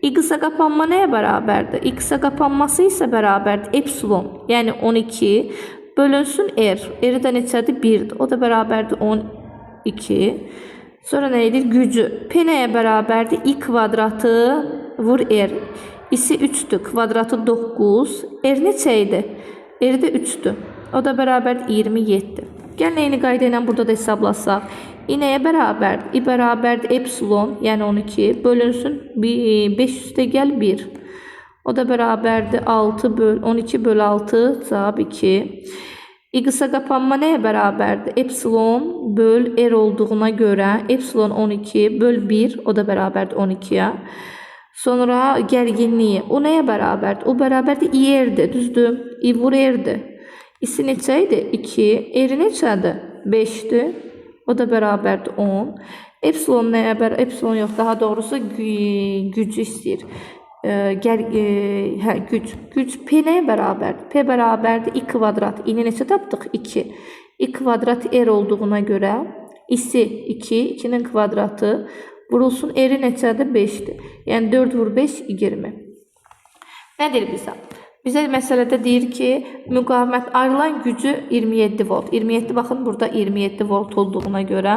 I qısa qapanma nəyə bərabərdir? I qısa qapanması isə bərabərdir epsilon, yəni 12 bölünsün r. R də neçədir? 1'dir. O da bərabərdir 12. Sonra nə edir? Gücü. P nəyə bərabərdir? I kvadratı vur r. İsi 3'dür. Kvadratı 9. R neçə idi? R də 3'dür. O da bərabərdir 27. Gəlin eyni qayda ilə burada da hesablasaq. I nəyə bərabərdir? I bərabərdir epsilon, yəni 12 bölünsün 5 üstə gəl 1. O da bərabərdir 12 böl 6 cavab 2. I qısa qapanma nəyə bərabərdir? Epsilon böl r olduğuna görə epsilon 12 böl 1, o da bərabərdir 12'yə. Sonra gərginliyi. O nəyə bərabərdir? O bərabərdir i-r'dir, düzdür? I vur r-dir. İsi neçə idi? 2. R neçədir? 5'dir. O da bərabərdir 10. Epsilon nəyə bərabər? Epsilon yox, daha doğrusu gücü istəyir. Güc. Güc P nəyə bərabərdir? P bərabərdir i kvadrat. İni neçə tapdıq? 2. I kvadrat r olduğuna görə isi 2. 2'nin kvadratı vurulsun. R neçədir? 5'dir. Yəni 4 vur 5 20. Nədir bizə? Bizə məsələdə deyir ki, müqavimət ayrılan gücü 27 volt. 27 baxın burada 27 volt olduğuna görə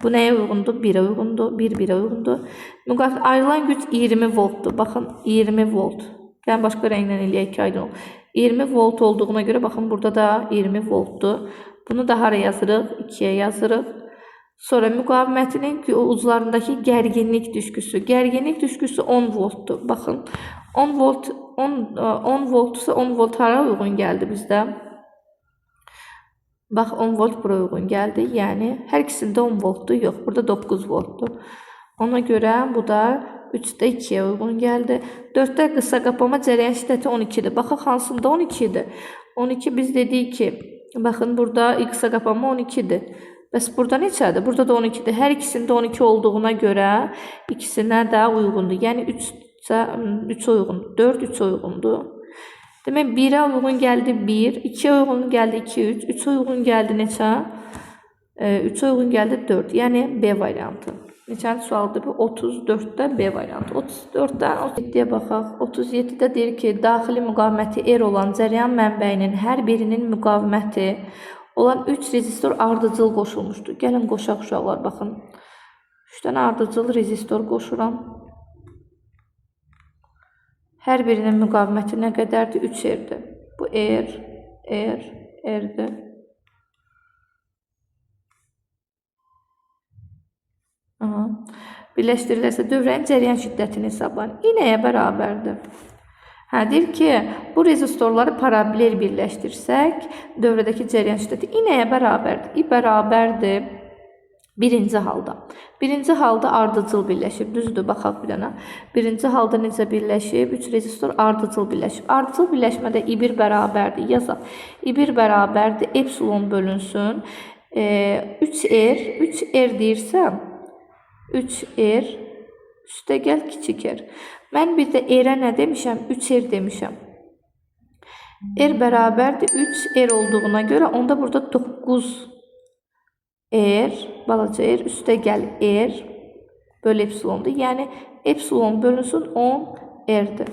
bu nəyə uyğundur? 1'ə uyğundur. 1'ə uyğundur. Müqavimət ayrılan güc 20 voltdur. Baxın 20 volt. Yəni başqa rənglə eləyək ki, aydın ol. 20 volt olduğuna görə baxın burada da 20 voltdur. Bunu da hara yazırıq? 2'yə yazırıq. Sonra müqavimətinin uclarındakı gərginlik düşküsü. Gərginlik düşküsü 10 voltdur. Baxın 10 voltsa 10 volt hara uyğun gəldi bizdə? Bax 10 volt bura uyğun gəldi. Yəni hər ikisində 10 voltdur. Yox, burada 9 voltdur. Ona görə bu da 3'də 2'yə uyğun gəldi. 4'də qısa qapanma cəryan şiddəti 12'dir. Baxaq hansında 12'dir? 12 biz dedik ki, baxın burada qısa qapanma 12'dir. Bəs burada neçədir? Burada da 12'dir. Hər ikisində 12 olduğuna görə ikisinə də uyğundur. Yəni 3 uyğundur. 4 3 uyğundur. Demək 1'ə uyğun gəldi 1, 2'ə uyğun gəldi 2, 3, 3'ə uyğun gəldi neçə? 3'ə uyğun gəldi 4. Yəni B variantı. Neçənci sualdır bu? 34-də B variantı. 34-dən 37-yə baxaq. 37-də deyir ki, daxili müqaviməti R olan cəryan mənbəyinin hər birinin müqaviməti olan 3 rezistor ardıcıl qoşulmuşdur. Gəlin qoşaq uşaqlar, baxın. 3 dənə ardıcıl rezistor qoşuram. Hər birinin müqaviməti nə qədərdir? 3 R'dir. Bu R'dir. Birləşdirilərsə dövrənin cəryan şiddətini hesablayın. İynəyə bərabərdir. Deyir ki, bu rezistorları paralel birləşdirsək, dövrədəki cəryan şiddəti iynəyə bərabərdir. I bərabərdir birinci halda. Birinci halda ardıcıl birləşib. Düzdür, baxaq bir dənə. Birinci halda necə birləşib? 3 rezistor ardıcıl birləşib. Ardıcıl birləşmədə I1 bərabərdir. Yazaq. I1 bərabərdir. Epsilon bölünsün. 3R deyirsəm, 3R üstə gəl kiçik R. Mən bir də R-ə nə demişəm? 3R demişəm. R bərabərdir 3R olduğuna görə onda burada 9R, balaca R üstə gəl R bölü epsilondur. Yəni epsilon bölünsün 10R'dir.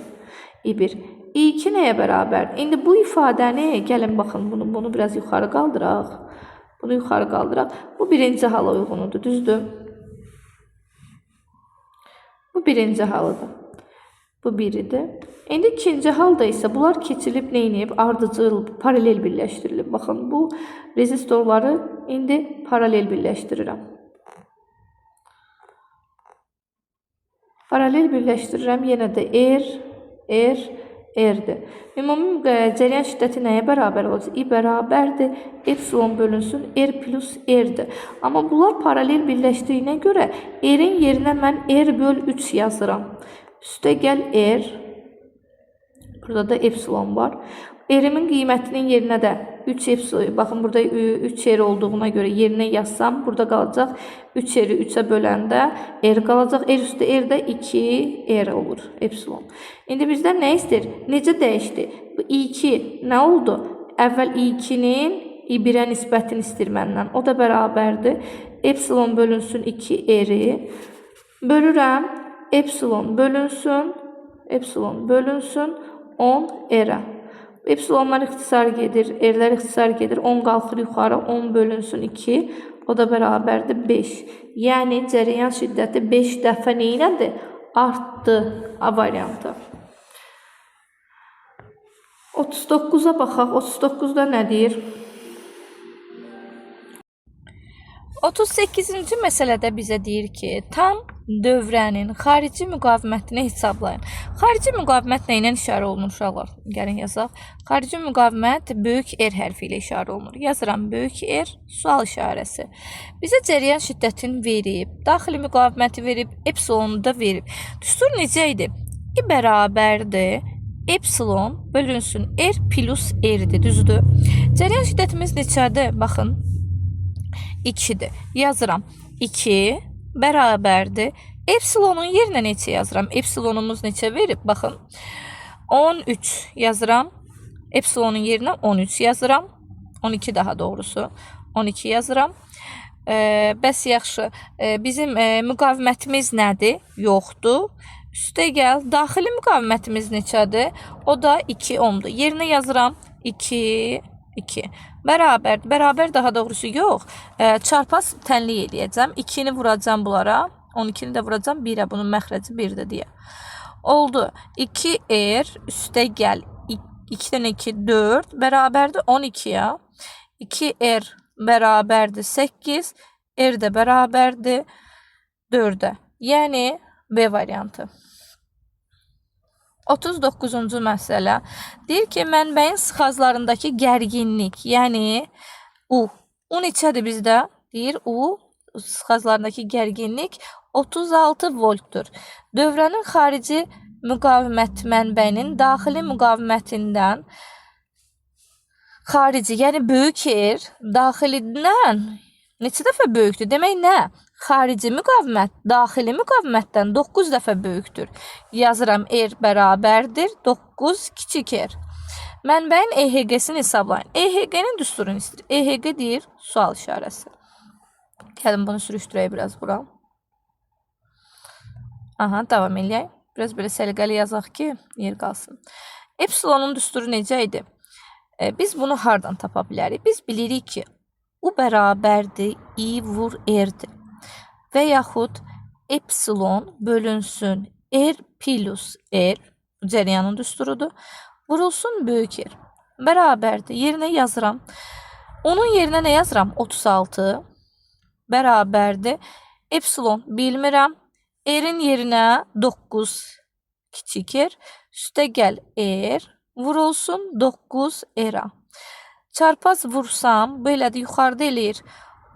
I1. I2 nəyə bərabərdir? İndi bu ifadəni, gəlin baxın bunu biraz yuxarı qaldıraq. Bunu yuxarı qaldıraq. Bu birinci hala uyğunudur, düzdür? Bu birinci halıdır. Bu biridir. İndi ikinci halda isə bunlar keçilib neyniyib? Ardıcıl, paralel birləşdirilib. Baxın, bu rezistorları indi paralel birləşdirirəm. Paralel birləşdirirəm. Yenə də R'dir. Ümumi cəryan şiddəti nəyə bərabər olacaq? I bərabərdir. Epsilon bölünsün R plus R'dir. Amma bunlar paralel birləşdiyinə görə R'in yerinə mən R böl 3 yazıram. Üstə gəl R. Burada da epsilon var. R-imin qiymətinin yerinə də 3 epsilon. Baxın, burada 3 R olduğuna görə yerinə yazsam, burada qalacaq 3 R-i 3-ə böləndə R qalacaq. R üstə R də 2 R olur. Epsilon. İndi bizdən nə istəyir? Necə dəyişdi? Bu I2 nə oldu? Əvvəl I2-nin I1-ə nisbətini istəyir məndən. O da bərabərdir. Epsilon bölünsün 2 R-i. Bölürəm. Epsilon bölünsün 10 R-ə. Epsilonlar ixtisar gedir, R'lər ixtisar gedir. 10 qalxır yuxarı, 10 bölünsün 2. O da bərabərdir 5. Yəni, cəryan şiddəti 5 dəfə neynədir? Artdı. A variantı. 39-a baxaq. 39-da nə deyir? 38-ci məsələdə bizə deyir ki, tam dövrənin xarici müqavimətini hesablayın. Xarici müqavimət nə ilə işarə olunur uşaqlar? Gəlin yazaq. Xarici müqavimət böyük R hərfi ilə işarə olunur. Yazıram böyük R, sual işarəsi. Bizə cəryan şiddətini verib, daxili müqaviməti verib, epsilonu da verib. Düstur necə idi? I bərabərdir. Epsilon bölünsün R plus R'dir, düzdür. Cəryan şiddətimiz neçədir? Baxın. 2-dir. Yazıram. 2 bərabərdir. Epsilonun yerinə neçə yazıram? Epsilonumuz neçə verib? Baxın. 13 yazıram. Epsilonun yerinə 13 yazıram. 12 daha doğrusu. 12 yazıram. Bəs yaxşı. Bizim müqavimətimiz nədir? Yoxdur. Üstə gəl. Daxili müqavimətimiz neçədir? O da 2 ohmdur. Yerinə yazıram. 2. Bərabərdir. Bərabər daha doğrusu yox. Çarpaz tənlik eləyəcəm. 2-ni vuracam bunlara. 12-ni də vuracam 1-ə. Bunun məxrəci 1-dir deyə. Oldu. 2R üstə gəl. 2-dən 2 4 bərabərdir 12-yə. 2R bərabərdir 8. R də bərabərdir 4-ə. Yəni B variantı. 39-cu məsələ. Deyir ki, mənbəyin sıxazlarındakı gərginlik, yəni U. U neçədir bizdə? Deyir, U sıxazlarındakı gərginlik 36 voltdur. Dövrənin xarici müqavimət mənbəyinin daxili müqavimətindən xarici, yəni böyük R, daxilindən neçə dəfə böyükdür? Demək nə? Xarici müqavimət daxili müqavimətdən 9 dəfə böyükdür. Yazıram R bərabərdir 9 kiçik R. Mənbəyin EHG-sini hesablayın. EHG-nin düsturunu istəyir. EHG deyir sual işarəsi. Gəlin bunu sürüşdürək biraz bura. Aha, davam eləyək. Biraz belə səliqəli yazaq ki, yer qalsın. Epsilonun düsturu necə idi? Biz bunu hardan tapa bilərik? Biz bilirik ki, U bərabərdir I vur R'dir. Və yaxud epsilon bölünsün R plus R cəryanın düsturudur. Vurulsun böyük R. Bərabərdir. Yerinə yazıram. Onun yerinə nə yazıram? 36 bərabərdir. Epsilon bilmirəm. R'in yerinə 9 kiçik R. Üstə gəl R. Vurulsun 9 R-a. Çarpaz vursam, belədir, yuxarıda eləyir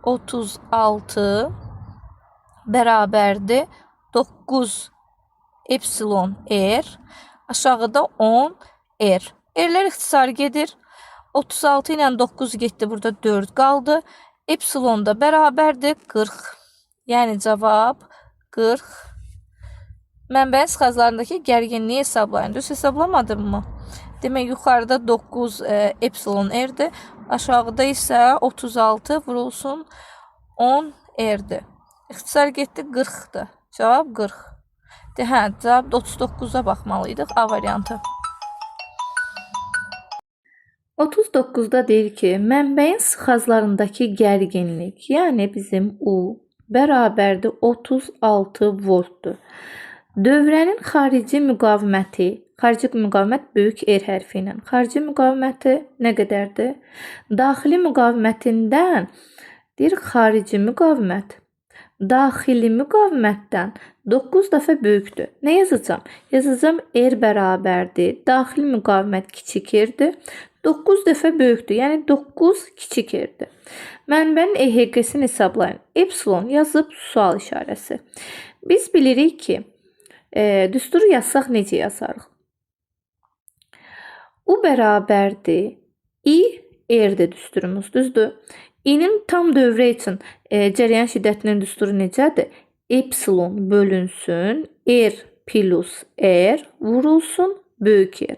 36 bərabərdir 9 epsilon R, aşağıda 10 R. R'lər ixtisar gedir. 36 ilə 9 getdi, burada 4 qaldı. Epsilon da bərabərdir 40. Yəni cavab 40. Mənbəyin sıxaclarındakı gərginliyi hesablayın. Düz hesablamadım mı? Demək, yuxarıda 9 epsilon R'dir. Aşağıda isə 36 vurulsun 10 R'dir. İxtisar getdi 40'dır. Cavab 40. Cavab 39'a baxmalıydıq. A variantı. 39'da deyir ki, mənbəyin sıxaclarındakı gərginlik, yəni bizim U bərabərdir 36 voltdur. Dövrənin xarici müqaviməti, xarici müqavimət böyük R hərfi ilə. Xarici müqaviməti nə qədərdir? Daxili müqavimətindən deyir xarici müqavimət daxili müqavimətdən 9 dəfə böyükdür. Nə yazacağam? Yazacağım R bərabərdir. Daxili müqavimət kiçik R-dir. 9 dəfə böyükdür. Yəni 9 kiçik R-dir. Mənbənin EHG-sini hesablayın. Epsilon yazıb sual işarəsi. Biz bilirik ki, düsturu yazsaq necə yazarıq? U bərabərdir. I R-dir düsturumuz, düzdür? I-nin tam dövrə üçün cəryan şiddətinin düsturu necədir? Epsilon bölünsün R plus R vurulsun böyük R.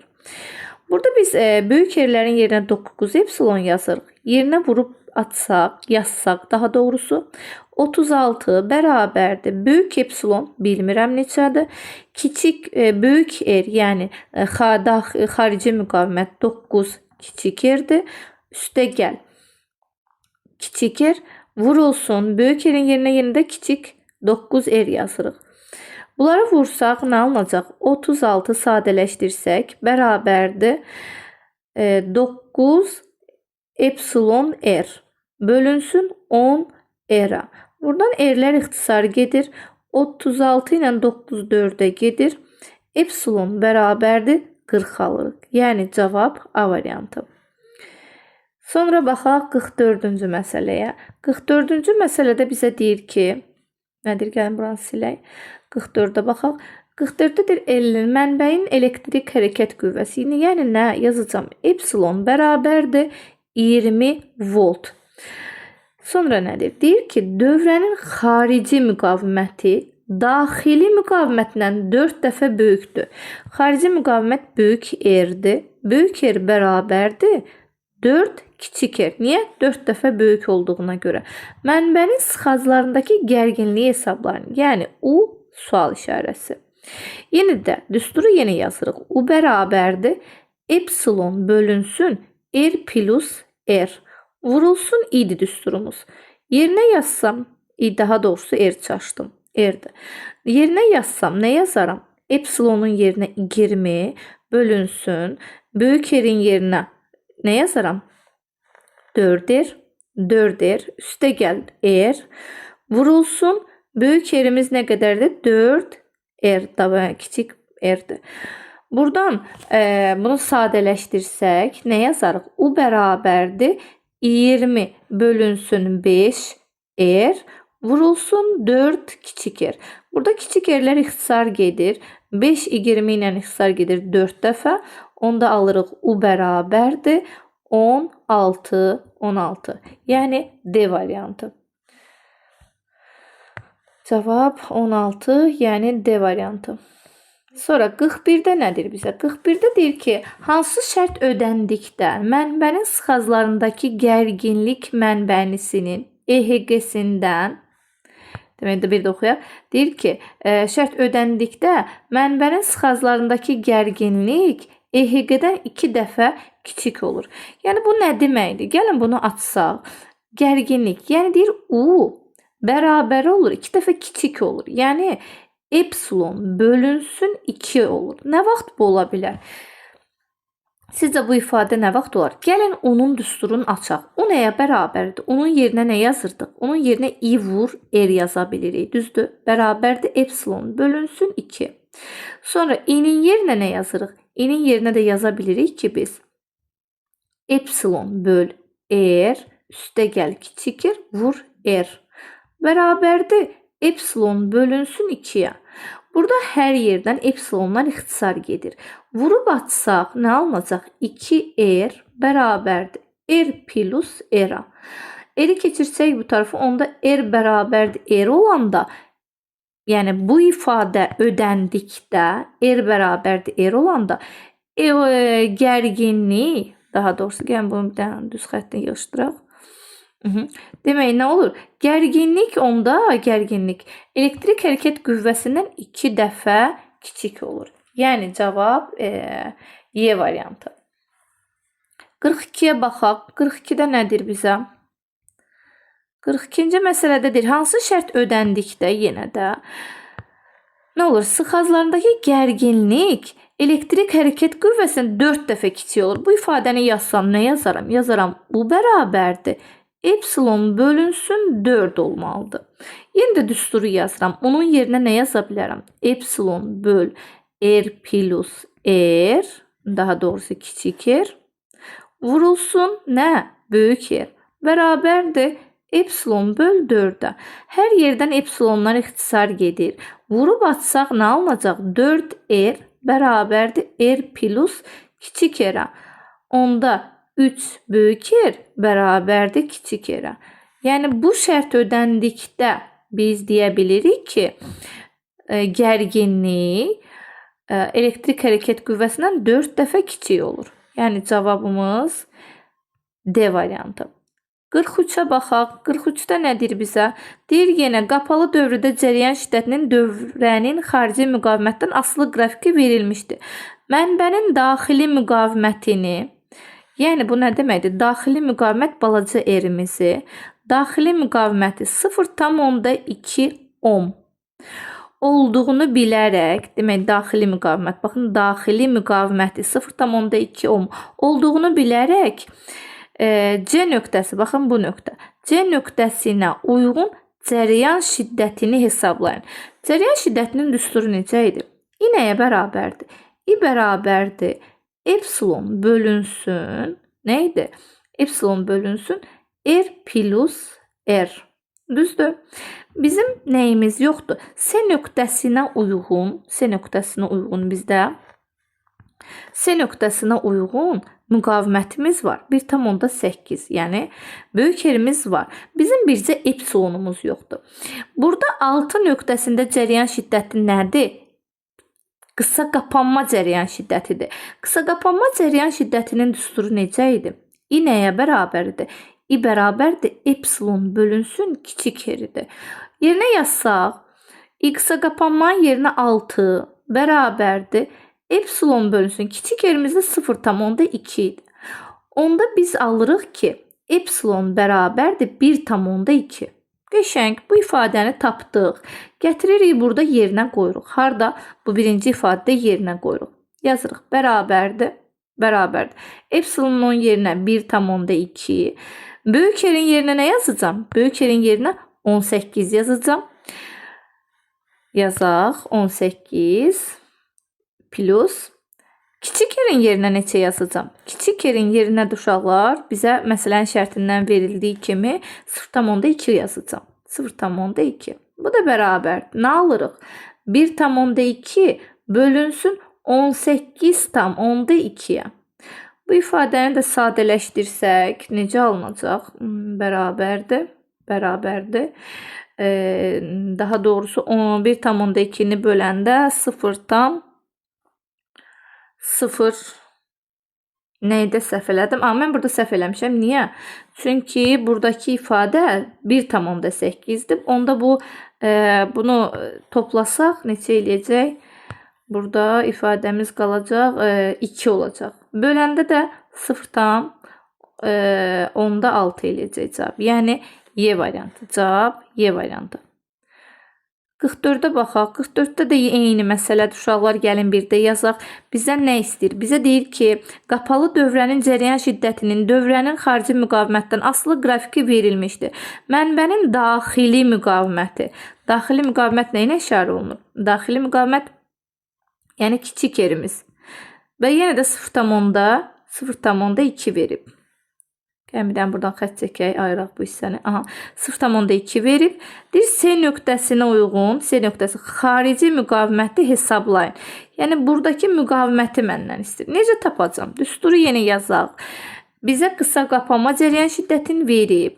Burada biz böyük R-lərin yerinə 9 epsilon yazırıq. Yerinə vurub atsaq, yazsaq daha doğrusu 36 bərabərdir. Böyük epsilon bilmirəm neçədir. Kiçik böyük R, yəni xarici müqavimət 9 kiçik R-dir. Üstə gəl. Kiçik R vurulsun. Böyük R-in yerinə yenə kiçik 9 R yazırıq. Bunları vursaq nə alınacaq? 36 sadələşdirsək bərabərdir 9 epsilon R bölünsün 10 R-a. Buradan R-lər ixtisar gedir. 36 ilə 9 4-ə gedir. Epsilon bərabərdir 40 alırıq. Yəni cavab A variantı. Sonra baxaq 44-cü məsələyə. 44-cü məsələdə bizə deyir ki, nədir? Gəlin buranı silək. 44-də baxaq. 44-də deyir mənbəyin elektrik hərəkət qüvvəsini, yəni nə yazacağam? Epsilon bərabərdir 20 volt. Sonra nədir? Deyir ki, dövrənin xarici müqaviməti daxili müqavimətindən 4 dəfə böyükdür. Xarici müqavimət böyük R-dir. Böyük R bərabərdir 4 kiçik R. Niyə? 4 dəfə böyük olduğuna görə. Mənbənin sıxaclarındakı gərginliyi hesablayın. Yəni U sual işarəsi. Yenə də düsturu yenə yazırıq. U bərabərdir epsilon bölünsün R plus R. Vurulsun İ'dir düsturumuz. Yerinə yazsam, daha doğrusu R çaşdım. R'dir. Yerinə yazsam nə yazaram? Epsilonun yerinə 20 bölünsün. Böyük R'in yerinə nə yazaram? 4R. 4R. Üstə gəl R. Vurulsun. Böyük R'imiz nə qədərdir? 4R. Daha kiçik R'dir. Buradan bunu sadələşdirsək nə yazarıq? U bərabərdir 20 bölünsün 5 R. Vurulsun 4 kiçik R. Burada kiçik R'lər ixtisar gedir. 5 20 ilə ixtisar gedir 4 dəfə. Onda alırıq U bərabərdir 16. Yəni D variantı. Cavab 16, yəni D variantı. Sonra 41-də nədir bizə? 41-də deyir ki, hansı şərt ödəndikdə mənbənin sıxaclarındakı gərginlik mənbənisinin EHG-sindən Demək də bir də oxuyaq. Deyir ki, şərt ödəndikdə mənbənin sıxaclarındakı gərginlik EHQ-dən 2 dəfə kiçik olur. Yəni bu nə deməkdir? Gəlin bunu açsaq. Gərginlik, yəni deyir U bərabər olur, 2 dəfə kiçik olur. Yəni epsilon bölünsün 2 olur. Nə vaxt bu ola bilər? Sizcə bu ifadə nə vaxt olar? Gəlin onun düsturunu açaq. O nəyə bərabərdir? Onun yerinə nə yazırdıq? Onun yerinə I vur R yaza bilirik. Düzdür? Bərabərdir epsilon bölünsün 2. Sonra I-nin yerinə nə yazırıq? I-nin yerinə də yaza bilirik ki biz epsilon böl R üstə gəl kiçikdir vur R. Bərabərdir epsilon bölünsün 2-yə. Burada hər yerdən epsilonlar ixtisar gedir. Vurub açsaq nə alınacaq? 2R bərabərdir R plus R-a. R-i keçirsək bu tərəfə, onda R bərabərdir R olanda, yəni bu ifadə ödəndikdə R bərabərdir R olanda gərginlik, daha doğrusu gəlin bunu bir dənə düz xətlə yığışdıraq. Demək nə olur? Gərginlik onda elektrik hərəkət qüvvəsindən 2 dəfə kiçik olur. Yəni cavab Y variantı. 42-yə baxaq. 42-də nədir bizə? 42-ci məsələdədir. Hansı şərt ödəndikdə yenə də nə olur? Sıxaclarındakı gərginlik elektrik hərəkət qüvvəsindən 4 dəfə kiçik olur. Bu ifadəni yazsam nə yazaram? Yazaram U bərabərdir epsilon bölünsün 4 olmalıdır. Yenə də düsturu yazıram. Onun yerinə nə yaza bilərəm? Epsilon böl R plus R, daha doğrusu kiçik R, vurulsun nə? Böyük R. Bərabərdir epsilon böl 4-ə. Hər yerdən epsilonlar ixtisar gedir. Vurub açsaq nə alınacaq? 4R bərabərdir R plus kiçik R-ə. Onda 3 böyük R bərabərdir kiçik R-ə. Yəni bu şərt ödəndikdə biz deyə bilirik ki, gərginlik elektrik hərəkət qüvvəsindən 4 dəfə kiçik olur. Yəni cavabımız D variantı. 43-ə baxaq. 43-də nədir bizə? Deyir yenə qapalı dövrdə cərəyan şiddətinin dövrənin xarici müqavimətdən asılı qrafiki verilmişdir. Mənbənin daxili müqavimətini, yəni bu nə deməkdir? Daxili müqavimət balaca R-imizi, daxili müqaviməti 0,2 ohm olduğunu bilərək, demək daxili müqavimət, baxın daxili müqaviməti 0,2 ohm olduğunu bilərək C nöqtəsi, baxın bu nöqtə, C nöqtəsinə uyğun cərəyan şiddətini hesablayın. Cərəyan şiddətinin düsturu necə idi? I nəyə bərabərdir? I bərabərdir epsilon bölünsün, nə idi? Epsilon bölünsün R plus R. Düzdür? Bizim nəyimiz yoxdur? C nöqtəsinə uyğun bizdə C nöqtəsinə uyğun müqavimətimiz var. 1,8. Yəni böyük R-imiz var. Bizim bircə epsilonumuz yoxdur. Burada 6 nöqtəsində cərəyan şiddəti nədir? Qısa qapanma cərəyan şiddətidir. Qısa qapanma cərəyan şiddətinin düsturu necə idi? I nəyə bərabərdir? I bərabərdir epsilon bölünsün kiçik R-dir. Yerinə yazsaq, I qısa qapanmanın yerinə 6 bərabərdir epsilon bölünsün kiçik R-imizdə 0,2 idi. Onda biz alırıq ki, epsilon bərabərdir 1,2. Qəşəng, bu ifadəni tapdıq. Gətiririk burada yerinə qoyuruq. Harda? Bu birinci ifadədə yerinə qoyuruq. Yazırıq. Bərabərdir. Epsilonun yerinə 1,2. Böyük R-in yerinə nə yazacağım? Böyük R-in yerinə 18 yazacağım. Yazaq. 18 plus kiçik R-in yerinə neçə yazacağım? Kiçik R-in yerinə uşaqlar bizə məsələnin şərtindən verildiyi kimi 0,2 yazacağım. 0,2. Bu da bərabərdir. Nə alırıq? 1,2 bölünsün 18,2-yə. Bu ifadəni də sadələşdirsək necə alınacaq? Bərabərdir. Daha doğrusu 1,2-ni böləndə 0,0 Neydə səhv elədim? Mən burada səhv eləmişəm. Niyə? Çünki buradakı ifadə 1,8-dir. Onda bunu toplasaq neçə eləyəcək? Burada ifadəmiz qalacaq 2 olacaq. Böləndə də 0,6 eləyəcək cavab. Yəni Y variantı. Cavab Y variantı. 44-ə baxaq. 44-də də eyni məsələdir. Uşaqlar gəlin bir də yazaq. Bizdən nə istəyir? Bizə deyir ki, qapalı dövrənin cərəyan şiddətinin dövrənin xarici müqavimətdən asılı qrafiki verilmişdir. Mənbənin daxili müqaviməti. Daxili müqavimət nə ilə işarə olunur? Daxili müqavimət yəni kiçik yerimiz. Və yenə də 0,2 verib. Gəlmirəm buradan xətt çəkək, ayıraq bu hissəni. 0,2 verib. Deyir C nöqtəsinə uyğun, C nöqtəsi xarici müqaviməti hesablayın. Yəni buradakı müqaviməti məndən istəyir. Necə tapacağam? Düsturu yenə yazaq. Bizə qısa qapanma cərəyan şiddətini verib.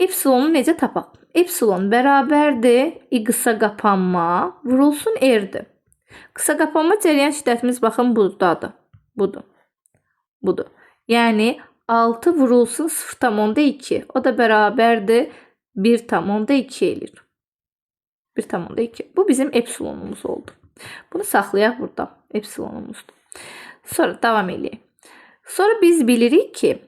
Epsilonu necə tapaq? Epsilon bərabərdir I qısa qapanma vurulsun R-dir. Qısa qapanma cərəyan şiddətimiz baxın buradadır. Budur. Yəni 6 vurulsun 0,2. O da bərabərdir 1,2 eləyir. 1,2. Bu bizim epsilonumuz oldu. Bunu saxlayaq burada. Epsilonumuzdur. Sonra davam eləyək. Sonra biz bilirik ki,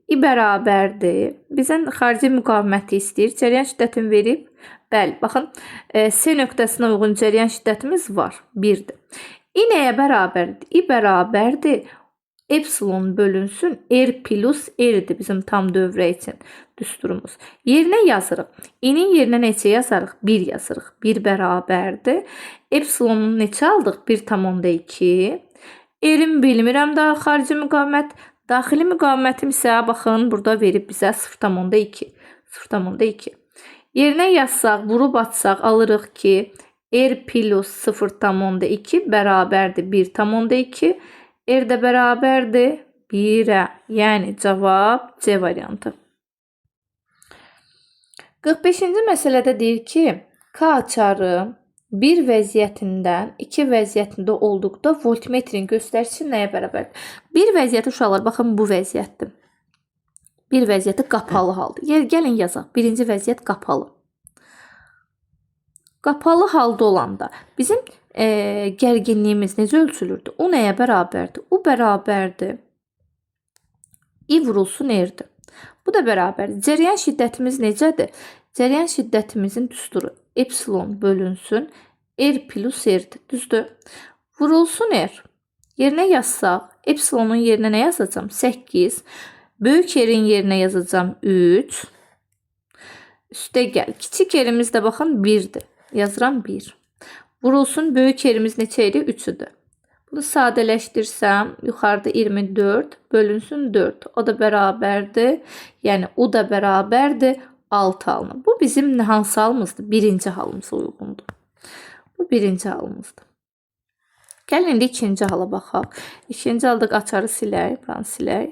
I bərabərdir. Bizdən xarici müqaviməti istəyir. Cərəyan şiddətini verib. Bəli, baxın, C nöqtəsinə uyğun cərəyan şiddətimiz var. 1-dir. I nəyə bərabərdir? I bərabərdir. Epsilon bölünsün R plus R'dir bizim tam dövrə üçün düsturumuz. Yerinə yazırıq. I-nin yerinə neçə yazarıq? 1 yazırıq. 1 bərabərdir. Epsilonun neçə aldıq? 1,2. R-in bilmirəm daha xarici müqavimət. Daxili müqavimətim isə baxın burada verib bizə 0,2. 0,2. Yerinə yazsaq, vurub atsaq alırıq ki R plus 0,2 bərabərdir 1,2. R də bərabərdir 1-ə. Yəni cavab C variantı. 45-ci məsələdə deyir ki, K açarı 1 vəziyyətindən 2 vəziyyətində olduqda voltmetrin göstəricisi nəyə bərabərdir? Bir vəziyyəti uşaqlar, baxın bu vəziyyətdir. Bir vəziyyəti qapalı haldır. Gəlin yazaq. Birinci vəziyyət qapalı. Qapalı halda olanda bizim gərginliyimiz necə ölçülürdü? O nəyə bərabərdir? O bərabərdir. I vurulsun R-dir. Bu da bərabərdir. Cərəyan şiddətimiz necədir? Cərəyan şiddətimizin düsturu epsilon bölünsün R plus R-dir. Düzdür? Vurulsun R. Yerinə yazsaq, epsilonun yerinə nə yazacağım? 8. Böyük R-in yerinə yazacağım 3. Üstə gəl. Kiçik R-imiz də baxın 1-dir. Yazıram 1. Vurulsun böyük yerimiz neçə idi? 3-üdür. Bunu sadələşdirsəm, yuxarıda 24 bölünsün 4. O da bərabərdir. Yəni o da bərabərdir 6 alınır. Bu bizim hansı halımızdır? Birinci halımıza uyğundur. Bu birinci halımızdır. Gəlin indi ikinci hala baxaq. İkinci halda açarı silək, buranı silək.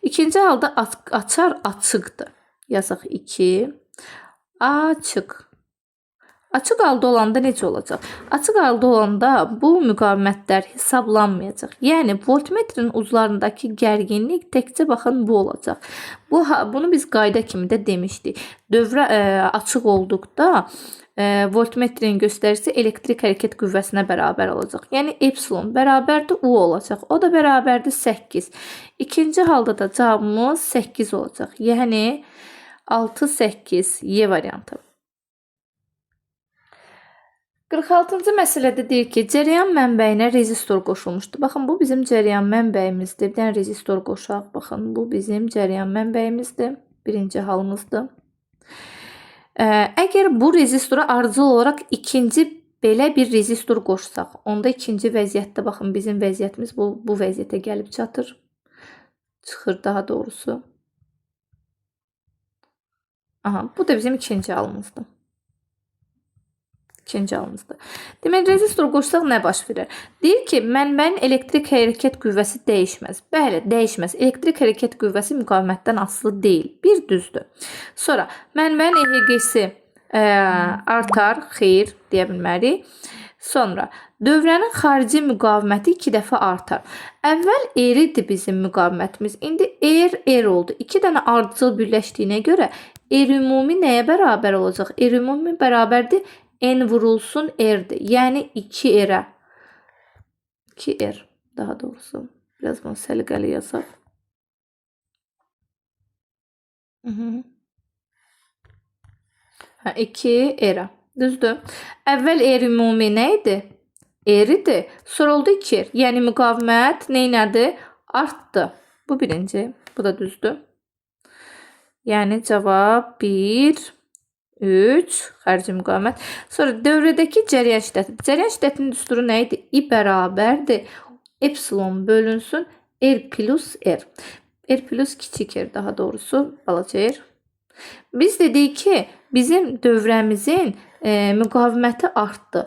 İkinci halda açar açıqdır. Yazaq 2. Açıq. Açıq halda olanda necə olacaq? Açıq halda olanda bu müqavimətlər hesablanmayacaq. Yəni voltmetrin uclarındakı gərginlik təkcə baxın bu olacaq. Bunu biz qayda kimi də demişdik. Dövrə açıq olduqda voltmetrin göstəricisi elektrik hərəkət qüvvəsinə bərabər olacaq. Yəni epsilon bərabərdir U olacaq. O da bərabərdir 8. İkinci halda da cavabımız 8 olacaq. Yəni 6, 8 Y variantı. 46-cı məsələdə deyir ki, cərəyan mənbəyinə rezistor qoşulmuşdur. Baxın, bu bizim cərəyan mənbəyimizdir. Bir dənə rezistor qoşaq. Baxın, bu bizim cərəyan mənbəyimizdir. Birinci halımızdır. Əgər bu rezistora ardıcıl olaraq ikinci belə bir rezistor qoşsaq, onda ikinci vəziyyətdə, baxın, bizim vəziyyətimiz bu vəziyyətə gəlib çatır. Çıxır daha doğrusu. Bu da bizim ikinci halımızdır. İkinci halımızdır. Demək, rezistor qoşsaq nə baş verir? Deyir ki, mənbənin elektrik hərəkət qüvvəsi dəyişməz. Bəli, dəyişməz. Elektrik hərəkət qüvvəsi müqavimətdən asılı deyil. Bir düzdür. Sonra, mənbənin EHG-si artar, xeyr deyə bilmərik. Sonra dövrənin xarici müqaviməti 2 dəfə artar. Əvvəl R-dir bizim müqavimətimiz. İndi R oldu. 2 dənə ardıcıl birləşdiyinə görə R-ümumi nəyə bərabər olacaq? R-ümumi bərabərdir N vurulsun R-dir. Yəni 2R-ə. 2R daha doğrusu. Biraz bunu səliqəli yazaq. 2R. Düzdür. Əvvəl R ümumi nə idi? R idi. Sonra oldu 2R. Yəni müqavimət neynədir? Artdı. Bu birinci. Bu da düzdür. Yəni cavab 1, 3, xarici müqavimət. Sonra dövrədəki cəryan şiddəti. Cəryan şiddətinin düsturu nə idi? I bərabərdir. Epsilon bölünsün R plus R. R plus kiçik R daha doğrusu balaca R. Biz dedik ki bizim dövrəmizin müqaviməti artdı.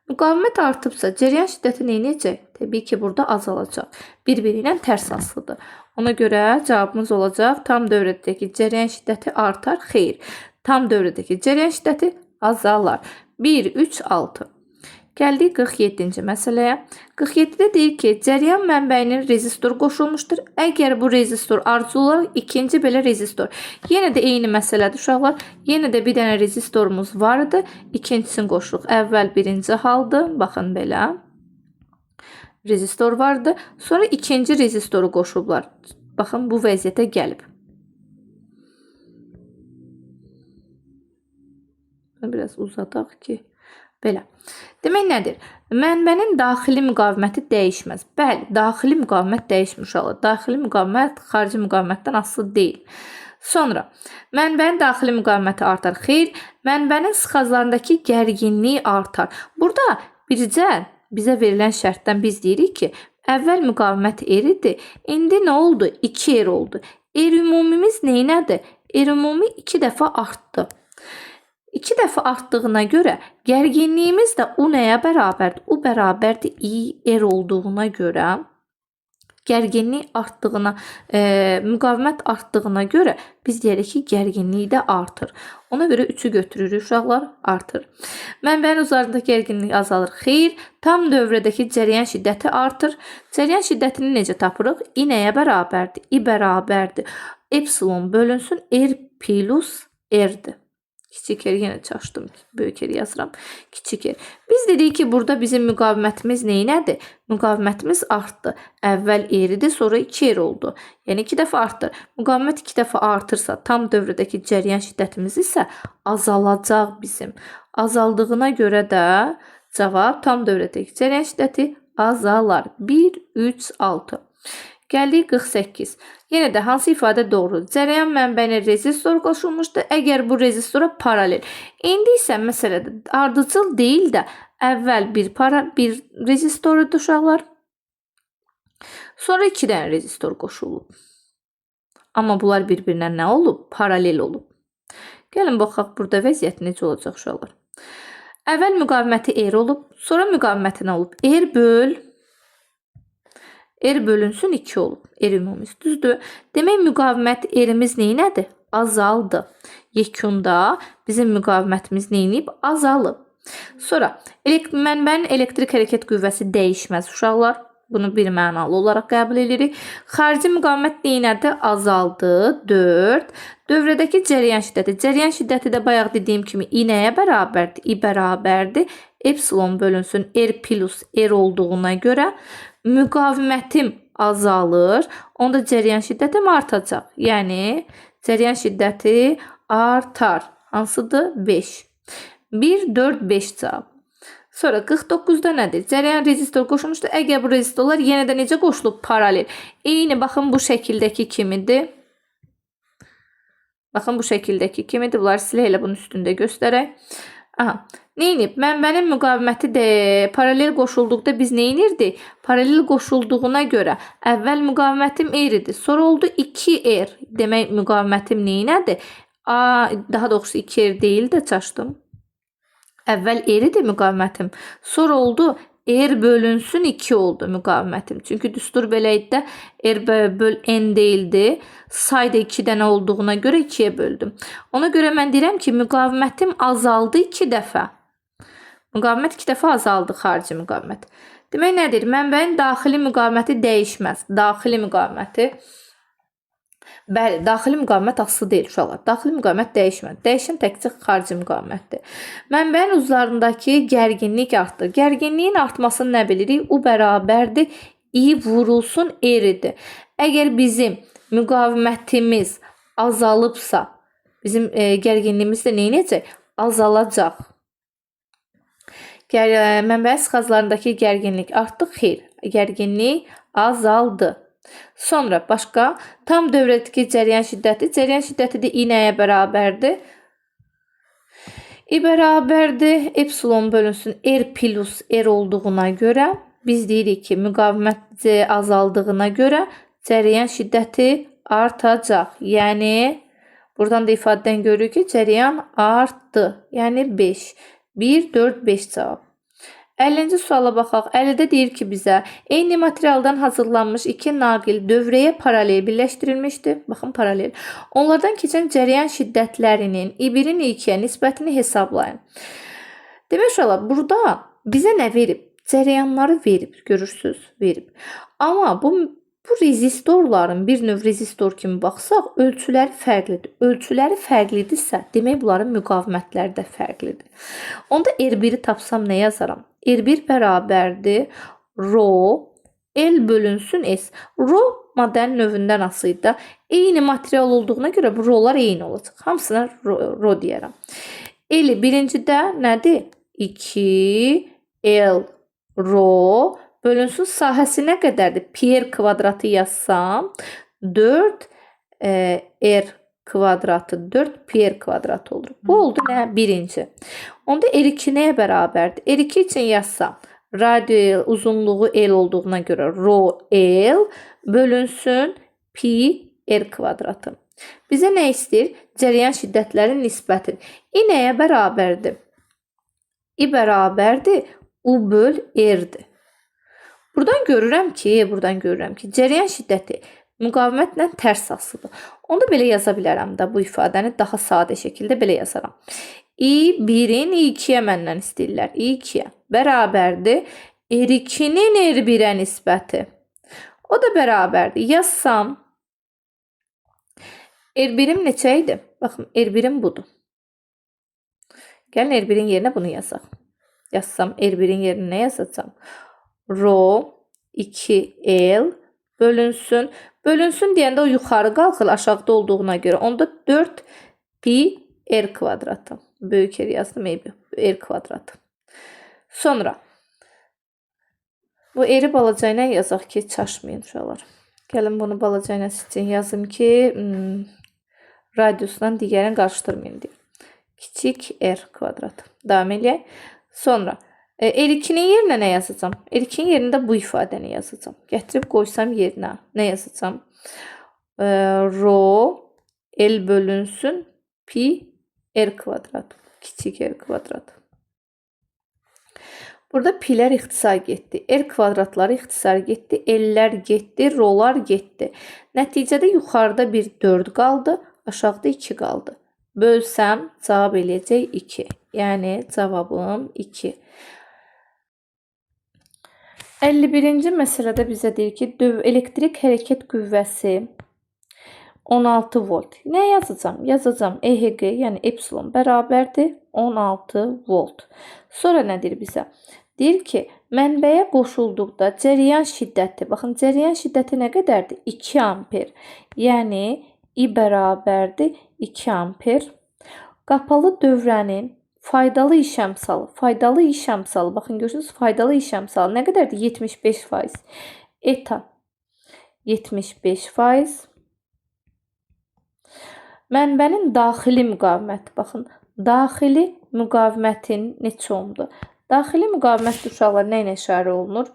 Müqavimət artıbsa cəryan şiddəti neynəyəcək? Təbii ki burada azalacaq. Bir-biri ilə tərs asılıdır. Ona görə cavabımız olacaq tam dövrədəki cəryan şiddəti artar, xeyr. Tam dövrədəki cəryan şiddəti azalar. 1, 3, 6. Gəldik 47-ci məsələyə. 47-də deyir ki, cəryan mənbəyinin rezistoru qoşulmuşdur. Əgər bu rezistor ardıcıl olaraq ikinci belə rezistor. Yenə də eyni məsələdir uşaqlar. Yenə də bir dənə rezistorumuz var idi. İkincisini qoşuruq. Əvvəl birinci haldır. Baxın belə. Rezistor vardı. Sonra ikinci rezistoru qoşublar. Baxın bu vəziyyətə gəlib. Biraz uzadaq ki. Belə. Demək nədir? Mənbənin daxili müqaviməti dəyişməz. Bəli, daxili müqavimət dəyişmiş olur. Daxili müqavimət xarici müqavimətdən asılı deyil. Sonra, mənbənin daxili müqaviməti artar. Xeyr, mənbənin sıxaclarındakı gərginliyi artar. Burada bircə bizə verilən şərtdən biz deyirik ki, əvvəl müqavimət R idi. İndi nə oldu? 2R oldu. R ümumimiz neynədir? R ümumi 2 dəfə artdı. 2 dəfə artdığına görə gərginliyimiz də U nəyə bərabərdir? U bərabərdir IR olduğuna görə gərginlik artdığına, müqavimət artdığına görə biz deyirik ki, gərginlik də artır. Ona görə 3'ü götürürük uşaqlar, artır. Mənbənin üzərindəki gərginlik azalır. Xeyr, tam dövrədəki cəryan şiddəti artır. Cəryan şiddətini necə tapırıq? I nəyə bərabərdir? I bərabərdir. Epsilon bölünsün R plus R'dir. Kiçik R yenə çaşdım. Böyük R yazıram. Kiçik R. Biz dedik ki, burada bizim müqavimətimiz neynədir? Müqavimətimiz artdı. Əvvəl R idi, sonra 2R oldu. Yəni 2 dəfə artdı. Müqavimət 2 dəfə artırsa, tam dövrədəki cəryan şiddətimiz isə azalacaq bizim. Azaldığına görə də cavab tam dövrədəki cəryan şiddəti azalar. 1, 3, 6. Gəldik 48. Yenə də hansı ifadə doğrudur? Cəryan mənbəyinə rezistor qoşulmuşdur. Əgər bu rezistora paralel. İndi isə məsələdə ardıcıl deyil də əvvəl bir rezistordur uşaqlar. Sonra 2 dənə rezistor qoşulub. Amma bunlar bir-birinə nə olub? Paralel olub. Gəlin baxaq burada vəziyyət necə olacaq uşaqlar. Əvvəl müqaviməti R olub. Sonra müqaviməti nə olub? R bölünsün 2 olub. R ümumimiz düzdür. Demək müqavimət R'imiz neynədir? Azaldı. Yekunda bizim müqavimətimiz neynəyib? Azalıb. Sonra mənbənin elektrik hərəkət qüvvəsi dəyişməz uşaqlar. Bunu bir mənalı olaraq qəbul edirik. Xarici müqavimət neynədir? Azaldı. 4. Dövrədəki cəryan şiddəti. Cəryan şiddəti də bayaq dediyim kimi I nəyə bərabərdir? I bərabərdir. Epsilon bölünsün R plus R olduğuna görə müqavimətim azalır. Onda cəryan şiddətim artacaq. Yəni cəryan şiddəti artar. Hansıdır? 5. 1, 4, 5 cavab. Sonra 49'da nədir? Cəryan rezistor qoşulmuşdur. Əgər bu rezistorlar yenə də necə qoşulub? Paralel. Eyni baxın bu şəkildəki kimidir. Baxın bu şəkildəki kimidir. Bunları siləhlə bunun üstündə göstərək. Aha. Neynib? Mənbənin müqaviməti də paralel qoşulduqda biz neynirdik? Paralel qoşulduğuna görə əvvəl müqavimətim R idi. Sonra oldu 2R. Demək müqavimətim neynədir? Daha doğrusu 2R deyil də çaşdım. Əvvəl R idi müqavimətim. Sonra oldu R bölünsün 2 oldu müqavimətim. Çünki düstur belə idi də R böl N deyildi. Sayda 2 dənə olduğuna görə 2-yə böldüm. Ona görə mən deyirəm ki, müqavimətim azaldı 2 dəfə. Müqavimət 2 dəfə azaldı, xarici müqavimət. Demək nədir? Mənbəyin daxili müqaviməti dəyişməz. Daxili müqaviməti, bəli, daxili müqavimət asılı deyil uşaqlar. Daxili müqavimət dəyişməz. Dəyişən təkcə xarici müqavimətdir. Mənbəyin uzlarındakı gərginlik artdı. Gərginliyin artmasını nə bilirik? U bərabərdir I vurulsun R-dir. Əgər bizim müqavimətimiz azalıbsa, bizim gərginliyimiz də nə edəcək? Azalacaq. Mənbəyin sıxaclarındakı gərginlik artdı, xeyr. Gərginlik azaldı. Sonra başqa tam dövrədəki cəryan şiddəti. Cəryan şiddəti də I nəyə bərabərdir? I bərabərdir epsilon bölünsün R plus R olduğuna görə biz deyirik ki, müqavimət azaldığına görə cəryan şiddəti artacaq. Yəni buradan da ifadədən görürük ki, cəryan artdı. Yəni 5. 1, 4, 5 cavab. 50-ci suala baxaq. 50-də deyir ki, bizə eyni materialdan hazırlanmış iki naqil dövrəyə paralel birləşdirilmişdir. Baxın, paralel. Onlardan keçən cəryan şiddətlərinin I1-in I2-yə nisbətini hesablayın. Demək olar, burada bizə nə verib? Cəryanları verib, görürsünüz, verib. Amma bu rezistorların bir növ rezistor kimi baxsaq, ölçüləri fərqlidir. Ölçüləri fərqlidirsə, demək bunların müqavimətləri də fərqlidir. Onda R1-i tapsam nə yazaram? R1 bərabərdir rho L bölünsün S. Rho maddənin növündən asılı idi. Eyni material olduğuna görə bu rholar eyni olacaq. Hamısına rho deyərəm. L birincidə nədir? 2L rho bölünsün sahəsi nə qədərdir? Pi r kvadratı yazsam 4 r kvadratı 4 pi r kvadratı olur. Bu oldu nə? Birinci. Onda R2 nəyə bərabərdir? R2 üçün yazsam radio uzunluğu L olduğuna görə rho L bölünsün pi r kvadratı. Bizə nə istəyir? Cəryan şiddətlərin nisbətin. I nəyə bərabərdir? I bərabərdir U böl R-dir. Buradan görürəm ki, cəryan şiddəti müqavimətlə tərs asılıdır. Onda belə yaza bilərəm də bu ifadəni daha sadə şəkildə belə yazaram. I1-in I2-yə məndən istəyirlər. I2-yə bərabərdir R2-nin R1-ə nisbəti. O da bərabərdir. Yazsam R1-im neçə idi? Baxın, R1-im budur. Gəlin R1-in yerinə bunu yazaq. Yazsam R1-in yerinə nə yazacağam? Rho 2L bölünsün. Bölünsün deyəndə o yuxarı qalxır aşağıda olduğuna görə. Onda 4 pi r kvadratı. Böyük R yazdım. R kvadratı. Sonra bu R-i balaca ilə yazaq ki, çaşmayın uşaqlar. Gəlin bunu balaca ilə sizin yazım ki, radiusla digərini qarışdırmayın deyə. Kiçik R kvadratı. Davam eləyək. Sonra R2-nin yerinə nə yazacağam? R2-nin yerində bu ifadəni yazacağam. Gətirib qoysam yerinə nə yazacağam? Rho L bölünsün pi R kvadrat. Kiçik R kvadrat. Burada pilər ixtisar getdi. R kvadratları ixtisar getdi. L'lər getdi. Rholar getdi. Nəticədə yuxarıda bir 4 qaldı. Aşağıda 2 qaldı. Bölsəm cavab eləyəcək 2. Yəni cavabım 2. 51-ci məsələdə bizə deyir ki, elektrik hərəkət qüvvəsi 16 volt. Nə yazacağam? Yazacağam EHG, yəni epsilon bərabərdir 16 volt. Sonra nə deyir bizə? Deyir ki, mənbəyə qoşulduqda cəryan şiddəti, baxın, cəryan şiddəti nə qədərdir? 2 amper. Yəni I bərabərdir 2 amper. Qapalı dövrənin faydalı iş əmsalı. Faydalı iş əmsalı. Baxın, görürsünüz, faydalı iş əmsalı nə qədərdir? 75%. Eta 75%. Mənbənin daxili müqaviməti. Baxın, daxili müqavimətin neçə ohmdur? Daxili müqavimət uşaqlar nə ilə işarə olunur?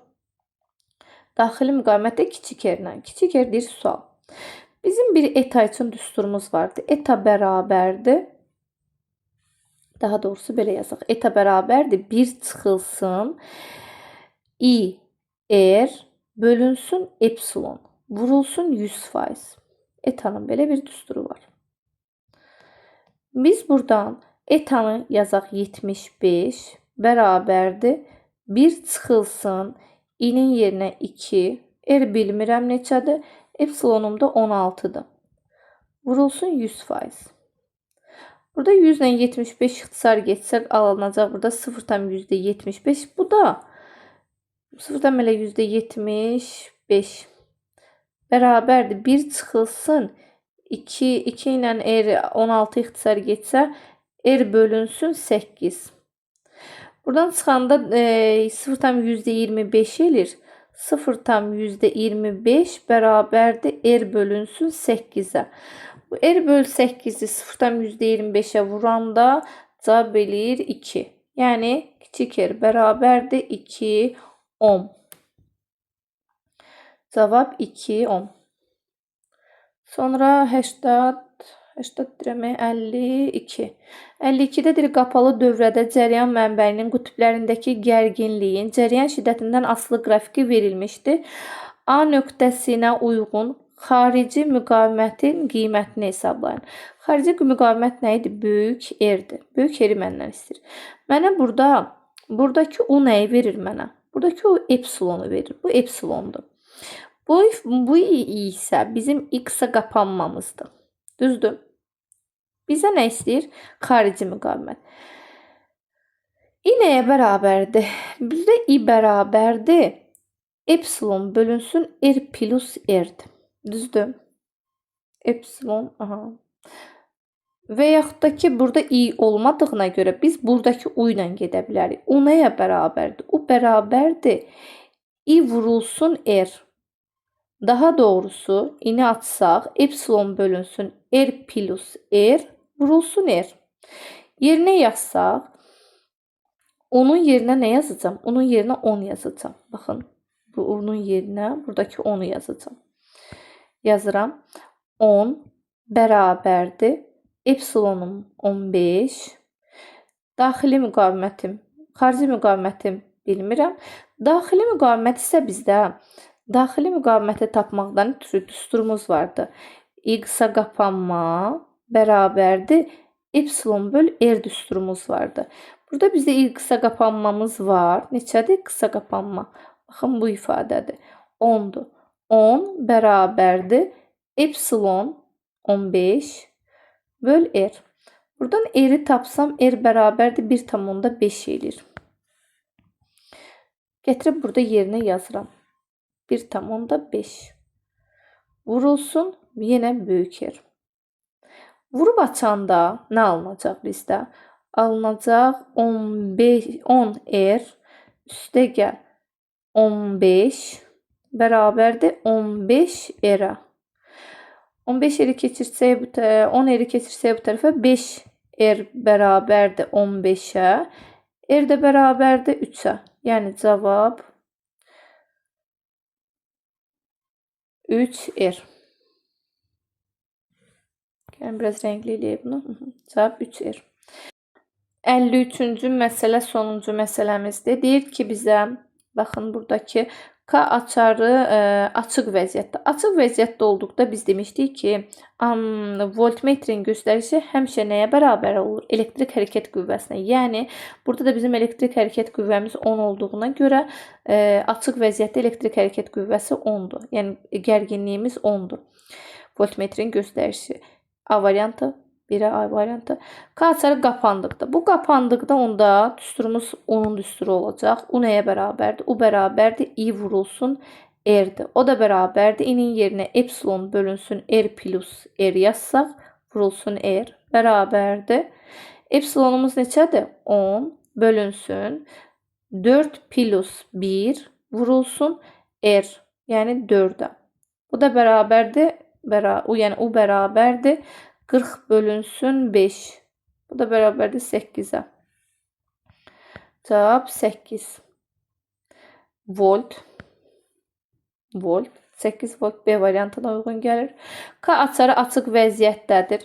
Daxili müqavimətdə kiçik R-lə. Kiçik R deyir sual. Bizim bir eta üçün düsturumuz vardı. Eta bərabərdir. Daha doğrusu belə yazaq. Eta bərabərdir 1 çıxılsın I R bölünsün epsilon vurulsun 100%. Etanın belə bir düsturu var. Biz buradan etanı yazaq 75 bərabərdir. 1 çıxılsın. I-nin yerinə 2. R bilmirəm neçədir. Epsilonum da 16'dır. Vurulsun 100%. Burada 100 ilə 75 ixtisar geçsək alınacaq burada 0,75. Bu da 0,75 bərabərdir. 1 çıxılsın. 2 ilə R 16 ixtisar geçsə R bölünsün 8. Buradan çıxanda 0,25 elir. 0,25 bərabərdir R bölünsün 8'ə. Bu R bölü 8'i 0,25'e vuranda cavab eləyir 2. Yəni kiçik R bərabərdir 2 ohm. Cavab 2 ohm. Sonra 80 demək 52. 52-də deyir qapalı dövrədə cəryan mənbəyinin qütblərindəki gərginliyin cəryan şiddətindən asılı qrafiki verilmişdir. A nöqtəsinə uyğun xarici müqavimətin qiymətini hesablayın. Xarici müqavimət nə idi? Böyük R-dir. Böyük R-i məndən istəyir. Mənə buradakı U nəyi verir mənə? Buradakı O epsilonu verir. Bu epsilondur. Bu isə bizim X-a qapanmamızdır. Düzdür? Bizə nə istəyir? Xarici müqavimət. I nəyə bərabərdir? Bizdə I bərabərdir. Epsilon bölünsün R plus R'dir. Düzdür? Epsilon, Və yaxud da ki, burada I olmadığına görə biz buradakı U ilə gedə bilərik. U nəyə bərabərdir? U bərabərdir. I vurulsun R. Daha doğrusu ini açsaq epsilon bölünsün R plus R vurulsun R. Yerinə yazsaq onun yerinə nə yazacağım? Onun yerinə 10 yazacağım. Baxın, bu onun yerinə buradakı 10'u yazacağım. Yazıram. 10 bərabərdir. Epsilonum 15. Daxili müqavimətim, xarici müqavimətim bilmirəm. Daxili müqavimət isə bizdə daxili müqaviməti tapmaqdan ötürü düsturumuz vardı. X-a qapanma bərabərdir. Epsilon böl R düsturumuz vardı. Burada bizdə X-a qapanmamız var. Neçədir? X-a qapanma. Baxın, bu ifadədir. 10'dur. 10 bərabərdir. Epsilon 15 böl R. Buradan R'i tapsam R bərabərdir 1,5 eləyir. Gətirib burada yerinə yazıram. 1,5 vurulsun yenə böyük R. Vurub açanda nə alınacaq bizdə? Alınacaq 10 R üstə gəl 15 bərabərdir 15 R-ə. 15 R'i keçirsək, 10 R'i keçirsək bu tərəfə 5 R bərabərdir 15'ə. R də bərabərdir 3'ə. Yəni cavab 3R. Yəni biraz rəngli eləyək bunu. Cavab 3R. 53-cü məsələ sonuncu məsələmizdir. Deyir ki bizə, baxın buradakı K açarı açıq vəziyyətdə. Açıq vəziyyətdə olduqda biz demişdik ki, voltmetrin göstəricisi həmişə nəyə bərabər olur? Elektrik hərəkət qüvvəsinə. Yəni, burada da bizim elektrik hərəkət qüvvəmiz 10 olduğuna görə açıq vəziyyətdə elektrik hərəkət qüvvəsi 10'dur. Yəni, gərginliyimiz 10'dur. Voltmetrin göstəricisi. A variantı. 1'ə A variantı. K açarı qapandıqda. Bu qapandıqda onda düsturumuz onun düsturu olacaq. U nəyə bərabərdir? U bərabərdir. I vurulsun R'dir. O da bərabərdir. I-nin yerinə epsilon bölünsün R plus R yazsaq vurulsun R bərabərdir. Epsilonumuz neçədir? 10 bölünsün 4 plus 1 vurulsun R. Yəni 4'ə. Bu da bərabərdir. Yəni U bərabərdir. 40 bölünsün 5. Bu da bərabərdir 8'ə. Cavab 8. Volt. 8 volt B variantına uyğun gəlir. K açarı açıq vəziyyətdədir.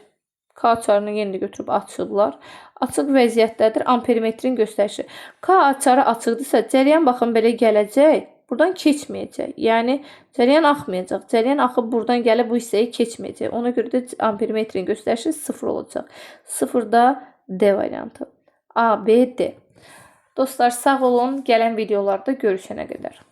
K açarını yenə də götürüb açırlar. Açıq vəziyyətdədir ampermetrin göstərişi. K açarı açıqdırsa, cəryan baxın belə gələcək, buradan keçməyəcək. Yəni cəryan axmayacaq. Cəryan axıb buradan gəlib bu hissəyə keçməyəcək. Ona görə də ampermetrin göstərişi 0 olacaq. 0 da D variantı. A, B, D. Dostlar sağ olun. Gələn videolarda görüşənə qədər.